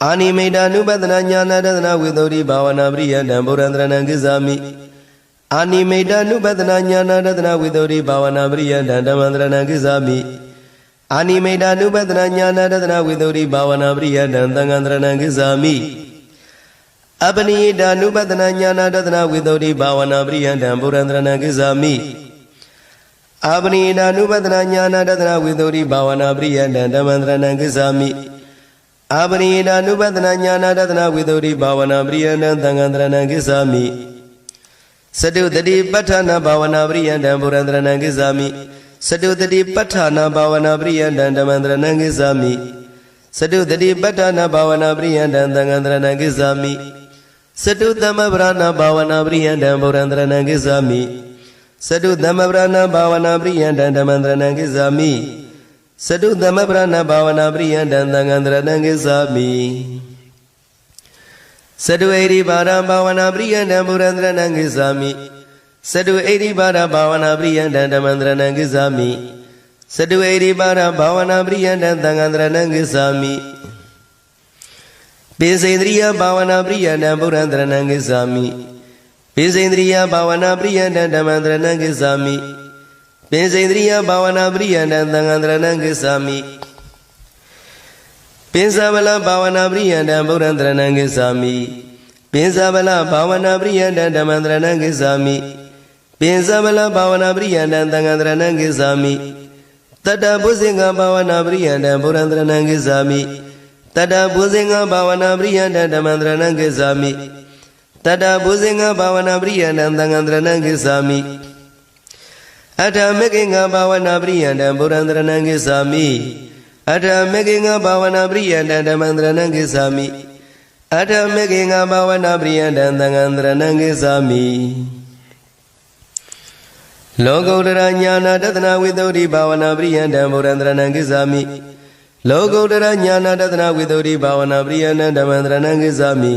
အာနိမိတာနုပဒနာညာနာတသနာဝိသုဒ္ဓိဘာဝနာပရိယန္တံဗုဒ္ဓံတရဏံကိစ္ဆာမိအာနိမိတာနုပဒနာညာနာတသနာဝိသုဒ္ဓိဘာဝနာပရိယန္တံဓမ္မံတရဏံကိစ္ဆာမိအာနိမိတာနုပဒနာညာနာတသနာဝိသုဒ္ဓိဘာဝနာပရိယန္တံသံဃံတရဏံကိစ္ဆာမိအပနိယတာနုပဒနာညာနာတသနာဝိသုဒ္ဓိဘာဝနာပရိယန္တံဗုဒ္ဓံတရဏံကိစ္ဆာမိအာပနိယတာနုပဒနာညာနာတသနာဝိသုဒ္ဓိဘာဝနာပရိယန္တံဓမ္မံတရဏံကိစ္ဆာမိအာပနိယတာနုပဒနာညာနာတသနာဝိသုဒ္ဓိဘာဝနာပရိယန္တံသံဃံတရဏံကိစ္ဆာမိစတုတတိပဋ္ဌာနာဘာဝနာပရိယန္တံဗုဒ္ဓံတရဏံကိစ္ဆာမိစတုတတိပဋ္ဌာနာဘာဝနာပရိယန္တံဓမ္မံတရဏံကိစ္ဆာမိစတုတတိပဋ္ဌာနာဘာဝနာပရိယန္တံသံဃံတရဏံကိစ္ဆာမိစတုသမဗရဏဘာဝနာပရိယန္တံဗုဒ္ဓံတရဏံကိစ္ဆာမိစတုသမဗရဏဘာဝနာပရိယန္တံဓမ္မံတရဏံကိစ္ဆာမိစတုသမဗရဏဘာဝနာပရိယန္တံသံဃံတရဏံကိစ္ဆာမိစတုဣရိပါဒဘာဝနာပရိယန္တံဗုဒ္ဓံတရဏံကိစ္ဆာမိစတုဣရိပါဒဘာဝနာပရိယန္တံဓမ္မံတရဏံကိစ္ဆာမိစတုဣရိပါဒဘာဝနာပရိယန္တံသံဃံတရဏံကိစ္ဆာမိပိစေန္ဒရိယဘာဝနာပရိယန္တံဗုဒ္ဓံတရဏံကိစ္ဆာမိပိစေန္ဒရိယဘာဝနာပရိယန္တံဓမ္မံတရဏံကိစ္ဆာမိပိစေန္ဒရိယဘာဝနာပရိယန္တံသံဃံတရဏံကိစ္ဆာမိပိစဗလဘာဝနာပရိယန္တံဗုဒ္ဓံတရဏံကိစ္ဆာမိပိစဗလဘာဝနာပရိယန္တံဓမ္မံတရဏံကိစ္ဆာမိပိစဗလဘာဝနာပရိယန္တံသံဃံတရဏံကိစ္ဆာမိတတ္တဘုဇင်္ဂဘာဝနာပရိယန္တံဗုဒ္ဓံတရဏံကိစ္ဆာမိတတ္တဘုဇင်္ဂဘာဝနာပရိယန္တံဓမ္မံတရဏံကိစ္ဆာမိတတ္တဘုဇင်္ဂဘာဝနာပရိယန္တံသံဃံတရဏံကိစ္ဆာမိအထမေကိင္ဂဘာဝနာပရိယန္တံဗုဒ္ဓံတရဏံကိစ္ဆာမိအထမေကိင္ဂဘာဝနာပရိယန္တံဓမ္မံတရဏံကိစ္ဆာမိအထမေကိင္ဂဘာဝနာပရိယန္တံသံဃံတရဏံကိစ္ဆာမိလောကုတ္တရညာနာတသနာဝိသုဒ္ဓိဘာဝနာပရိယန္တံဗုဒ္ဓံတရဏံကိစ္ဆာမိလောကုတ္တရညာနာတသနာဝိသုဒ္ဓိဘာဝနာပရိယန္တံဓမ္မံတရဏံကိစ္ဆာမိ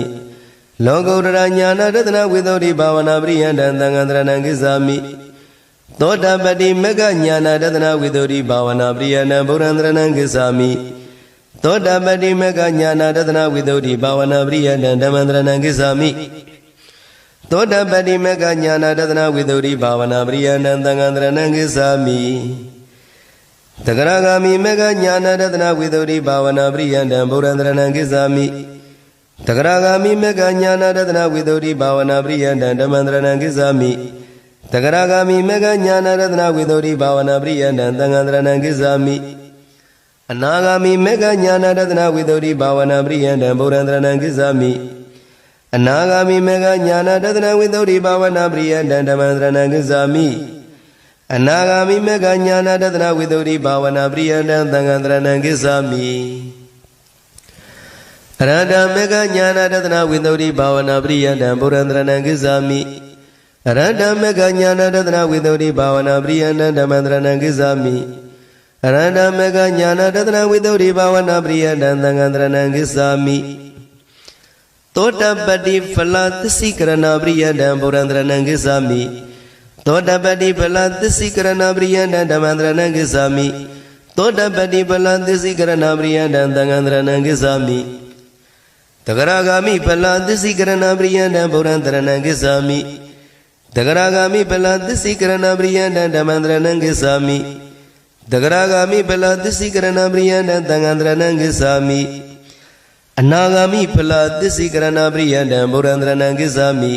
လောကုတ္တရညာနာတသနာဝိသုဒ္ဓိဘာဝနာပရိယန္တံသံဃံတရဏံကိစ္ဆာမိသောတပတိမကညာနာတသနာဝိသုဒ္ဓိဘာဝနာပရိယန္တံဗုဒ္ဓံတရဏံကိစ္ဆာမိသောတပတိမကညာနာတသနာဝိသုဒ္ဓိဘာဝနာပရိယန္တံဓမ္မံတရဏံကိစ္ဆာမိသောတပတိမကညာနာတသနာဝိသုဒ္ဓိဘာဝနာပရိယန္တံသံဃံတရဏံကိစ္ဆာမိတဂရဂာမိမကညာနာတသနာဝိသုဒ္ဓိဘာဝနာပရိယန္တံဗုဒ္ဓံတရဏံကိစ္ဆာမိတဂရဂာမိမကညာနာတသနာဝိသုဒ္ဓိဘာဝနာပရိယန္တံဓမ္မံတရဏံကိစ္ဆာမိတဂရဂာမိမကညာနာတသနာဝိသုဒ္ဓိဘာဝနာပရိယန္တံသံဃံတရဏံကိစ္ဆာမိအနာဂာမိမကညာနာတသနာဝိသုဒ္ဓိဘာဝနာပရိယန္တံဗုဒ္ဓံတရဏံကိစ္ဆာမိအနာဂာမိမကညာနာတသနာဝိသုဒ္ဓိဘာဝနာပရိယန္တံဓမ္မံတရဏံကိစ္ဆာမိအနာဂာမိမကညာနာတသနာဝိသုဒ္ဓိဘာဝနာပရိယန္တံသံဃံတရဏံကိစ္ဆာမိအရဟတမကညာနာတသနာဝိသုဒ္ဓိဘာဝနာပရိယန္တံဗုဒ္ဓံတရဏံကိစ္ဆာမိအရဟတမကညာနာတသနာဝိသုဒ္ဓိဘာဝနာပရိယန္တံဓမ္မံတရဏံကိစ္ဆာမိအရဟတမကညာနာတသနာဝိသုဒ္ဓိဘာဝနာပရိယန္တံသံဃံတရဏံကိစ္ဆာမိသောတပတိဖလသစ္စိကရဏပရိယန္တံဗုဒ္ဓံတရဏံကိစ္ဆာမိသောတပတိဖလသစ္စိကရဏပရိယန္တံဓမ္မံတရဏံကိစ္ဆာမိသောတပတိဖလသစ္စိကရဏပရိယန္တံသံဃံတရဏံကိစ္ဆာမိတဂရဂာမိဖလသစ္စိကရဏပရိယန္တံဗုဒ္ဓံတရဏံကိစ္ဆာမိတဂရဂာမိဖလသစ္စိကရဏပရိယန္တံဓမ္မံတရဏံကိစ္ဆာမိတဂရဂာမိဖလသစ္စိကရဏပရိယန္တံသံဃံတရဏံကိစ္ဆာမိအနာဂာမိဖလသစ္စိကရဏပရိယန္တံဗုဒ္ဓံတရဏံကိစ္ဆာမိ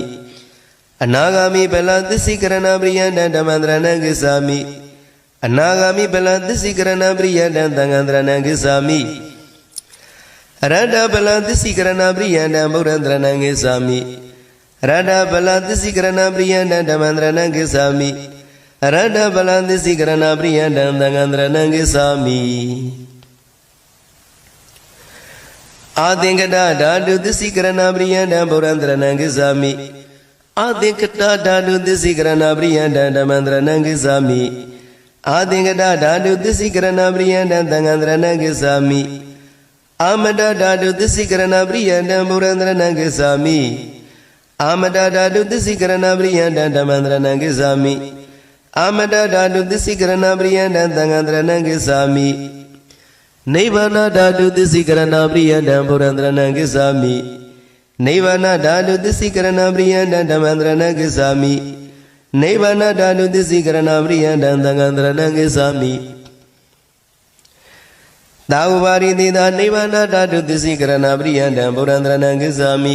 အနာဂာမိဖလသစ္စိကရဏပရိယန္တံဓမ္မံတရဏံကိစ္ဆာမိအနာဂာမိဖလသစ္စိကရဏပရိယန္တံသံဃံတရဏံကိစ္ဆာမိအရဟတဖလသစ္စိကရဏပရိယန္တံဗုဒ္ဓံတရဏံကိစ္ဆာမိအရဟတဖလသစ္စိကရဏပရိယန္တံဓမ္မံတရဏံကိစ္ဆာမိ ရတ္တပလသစ္စိကရဏပရိယန္တံသံဃံတရဏံဂစ္ဆာမိအာသင်္ကတဓာတုသစ္စိကရဏပရိယန္တံဗုဒ္ဓံတရဏံဂစ္ဆာမိအာသင်္ကတဓာတုသစ္စိကရဏပရိယန္တံဓမ္မံတရဏံဂစ္ဆာမိအာသင်္ကတဓာတုသစ္စိကရဏပရိယန္တံသံဃံတရဏံဂစ္ဆာမိအာမတဓာတုသစ္စိကရဏပရိယန္တံဗုဒ္ဓံတရဏံဂစ္ဆာမိအာမတဓာတုသစ္စိကရဏပရိယန္တံဓမ္မံတရဏံဂစ္ဆာမိအာမတဓာတုသစ္စိကရဏပရိယန္တံသံဃံတရဏံဂစ္ဆာမိနိဗ္ဗာနဓာတုသစ္စိကရဏပရိယန္တံဗုဒ္ဓံတရဏံဂစ္ဆာမိနိဗ္ဗာနဓာတုသစ္စိကရဏပရိယန္တံဓမ္မံတရဏံဂစ္ဆာမိနိဗ္ဗာနဓာတုသစ္စိကရဏပရိယန္တံသံဃံတရဏံဂစ္ဆာမိသာဝပါရိတိသာနိဗ္ဗာနဓာတုသစ္စိကရဏပရိယန္တံဗုဒ္ဓံတရဏံဂစ္ဆာမိ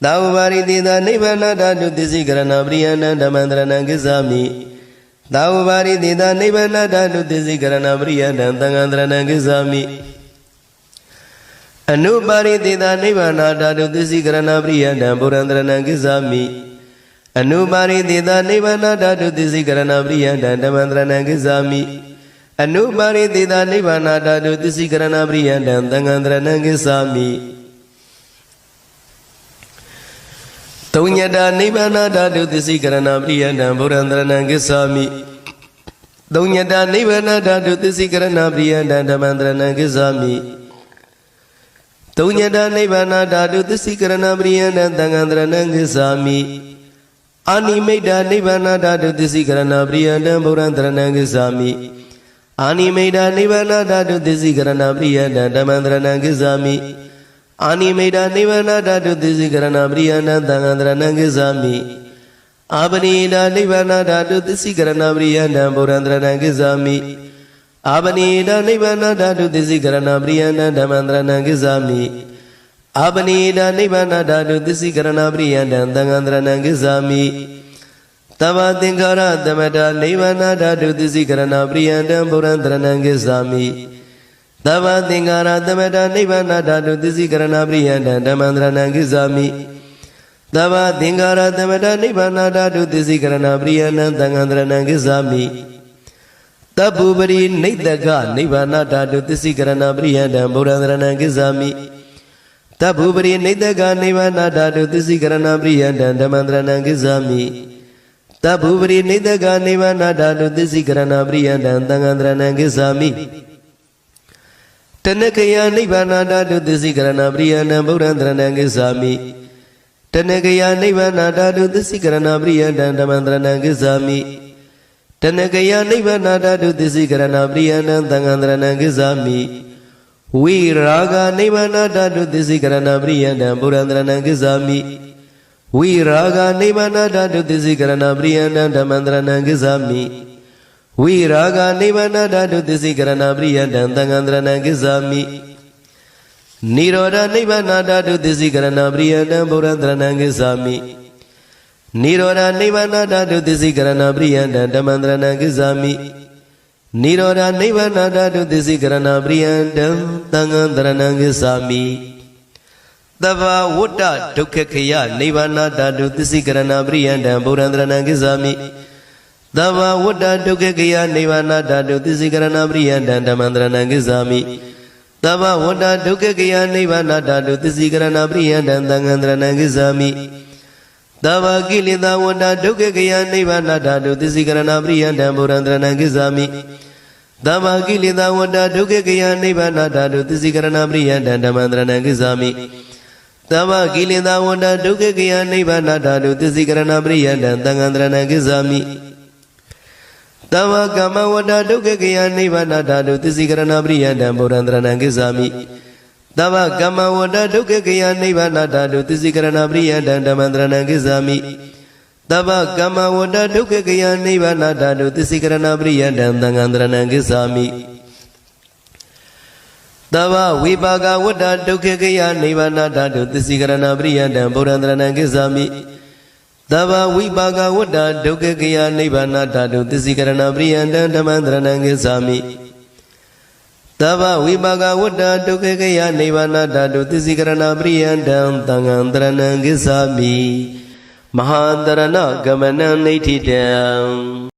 သာဝပါရိတိသာနိဗ္ဗာနဓာတုသစ္စိကရဏပရိယန္တံဓမ္မံတရဏံဂစ္ဆာမိသာဝပါရိတိသာနိဗ္ဗာနဓာတုသစ္စိကရဏပရိယန္တံသံဃံတရဏံဂစ္ဆာမိအနုပါရိတိသာနိဗ္ဗာနဓာတုသစ္စိကရဏပရိယန္တံဗုဒ္ဓံတရဏံဂစ္ဆာမိအနုပါရိတိသာနိဗ္ဗာနဓာတုသစ္စိကရဏပရိယန္တံဓမ္မံတရဏံဂစ္ဆာမိအနုပါရိတိသာနိဗ္ဗာနဓာတုသစ္စိကရဏပရိယန္တံသံဃံတရဏံဂစ္ဆာမိသုံးညတာနိဗ္ဗာနဓာတုသစ္စိကရဏပရိယန္တံဗုဒ္ဓံတရဏံဂစ္ဆာမိသုံးညတာနိဗ္ဗာနဓာတုသစ္စိကရဏပရိယန္တံဓမ္မံတရဏံဂစ္ဆာမိသုံးညတာနိဗ္ဗာနဓာတုသစ္စိကရဏပရိယန္တံသံဃံတရဏံဂစ္ဆာမိအာနိမိတ်တာနိဗ္ဗာနဓာတုသစ္စိကရဏပရိယန္တံဗုဒ္ဓံတရဏံဂစ္ဆာမိအာနိမိတ်တာနိဗ္ဗာနဓာတုသစ္စိကရဏပရိယန္တံဓမ္မံတရဏံဂစ္ဆာမိအာနိမိတ်တာနိဗ္ဗာနဓာတုသစ္စိကရဏပရိယန္တံသံဃံတရဏံဂစ္ဆာမိအာပနိတာနိဗ္ဗာနဓာတုသစ္စိကရဏပရိယန္တံဗုဒ္ဓံတရဏံဂစ္ဆာမိအာပနိတာနိဗ္ဗာနဓာတုသစ္စိကရဏပရိယန္တံဓမ္မံတရဏံဂစ္ဆာမိအာပနိတာနိဗ္ဗာနဓာတုသစ္စိကရဏပရိယန္တံသံဃံတရဏံဂစ္ဆာမိသဗ္ဗသင်္ခါရသမတနိဗ္ဗာနဓာတုသစ္စိကရဏပရိယန္တံဗုဒ္ဓံတရဏံဂစ္ဆာမိသဗ္ဗသင်္ခါရသမတနိဗ္ဗာနဓာတုသစ္စိကရဏပရိယန္တံဓမ္မံတရဏံဂစ္ဆာမိသဗ္ဗသင်္ခါရသမတနိဗ္ဗာနဓာတုသစ္စိကရဏပရိယန္တံသံဃံတရဏံဂစ္ဆာမိသဗ္ဗုပရိနိတကနိဗ္ဗာနဓာတုသစ္စိကရဏပရိယန္တံဗုဒ္ဓံတရဏံဂစ္ဆာမိသဗ္ဗုပရိနိတကနိဗ္ဗာနဓာတုသစ္စိကရဏပရိယန္တံဓမ္မံတရဏံဂစ္ဆာမိသဗ္ဗုပရိနိတကနိဗ္ဗာနဓာတုသစ္စိကရဏပရိယန္တံသံဃံတရဏံဂစ္ဆာမိတဏကယနိဗ္ဗာနဓာတုသစ္စိကရဏပရိယန္တံဗုဒ္ဓံတရဏံဂစ္ဆာမိတဏကယနိဗ္ဗာနဓာတုသစ္စိကရဏပရိယန္တံဓမ္မံတရဏံဂစ္ဆာမိတဏကယနိဗ္ဗာနဓာတုသစ္စိကရဏပရိယန္တံသံဃံတရဏံဂစ္ဆာမိဝိရာဂနိဗ္ဗာနဓာတုသစ္စိကရဏပရိယန္တံဗုဒ္ဓံတရဏံဂစ္ဆာမိဝိရာဂနိဗ္ဗာနဓာတုသစ္စိကရဏပရိယန္တံဓမ္မံတရဏံဂစ္ဆာမိဝိရာဂနိဗ္ဗာနဓာတုသစ္စိကရဏပရိယန္တံသံဃံတရဏံဂစ္ဆာမိနိရောဓနိဗ္ဗာနဓာတုသစ္စိကရဏပရိယန္တံဗုဒ္ဓံတရဏံဂစ္ဆာမိနိရောဓနိဗ္ဗာနဓာတုသစ္စိကရဏပရိယန္တံဓမ္မံတရဏံဂစ္ဆာမိနိရောဓနိဗ္ဗာနဓာတုသစ္စိကရဏပရိယန္တံသံဃံတရဏံဂစ္ဆာမိသဗ္ဗဝတ္တဒုက္ခခယနိဗ္ဗာနဓာတုသစ္စိကရဏပရိယန္တံဗုဒ္ဓံတရဏံဂစ္ဆာမိသဗ္ဗဝတ္တဒုက္ခခယနိဗ္ဗာနဓာတုသစ္စိကရဏပရိယန္တံဓမ္မံတရဏံဂစ္ဆာမိသဗ္ဗဝတ္တဒုက္ခခယနိဗ္ဗာနဓာတုသစ္စိကရဏပရိယန္တံသံဃံတရဏံဂစ္ဆာမိသဗ္ဗကိလေသာဝတ္တဒုက္ခခယနိဗ္ဗာနဓာတုသစ္စိကရဏပရိယန္တံဗုဒ္ဓံတရဏံဂစ္ဆာမိသဗ္ဗကိလေသာဝတ္တဒုက္ခခယနိဗ္ဗာနဓာတုသစ္စိကရဏပရိယန္တံဓမ္မံတရဏံဂစ္ဆာမိသဗ္ဗကိလေသာဝတ္တဒုက္ခခယနိဗ္ဗာနဓာတုသစ္စိကရဏပရိယန္တံသံဃံတရဏံဂစ္ဆာမိသဗ္ဗကမ္မဝတ္တဒုက္ခခယနိဗ္ဗာနဓာတုသစ္စိကရဏပရိယန္တံဗုဒ္ဓံတရဏံဂစ္ဆာမိသဗ္ဗကမ္မဝတ္တဒုက္ခခယနိဗ္ဗာနဓာတုသစ္စိကရဏပရိယန္တံဓမ္မံတရဏံဂစ္ဆာမိသဗ္ဗကမ္မဝတ္တဒုက္ခခယနိဗ္ဗာနဓာတုသစ္စိကရဏပရိယန္တံသံဃံတရဏံဂစ္ဆာမိသဗ္ဗဝိပါကဝတ္တဒုက္ခခယနိဗ္ဗာနဓာတုသစ္စိကရဏပရိယန္တံဗုဒ္ဓံတရဏံဂစ္ဆာမိသဗ္ဗဝိပါကဝတ္တဒုက္ခခယနိဗ္ဗာနဓာတုသစ္စိကရဏပရိယန္တံဓမ္မံတရဏံဂစ္ဆာမိသဗ္ဗဝိပါကဝတ္တဒုက္ခခယနိဗ္ဗာနဓာတုသစ္စိကရဏပရိယန္တံသံဃံတရဏံဂစ္ဆာမိမဟာတရဏဂမနံနိဋ္ဌိတံ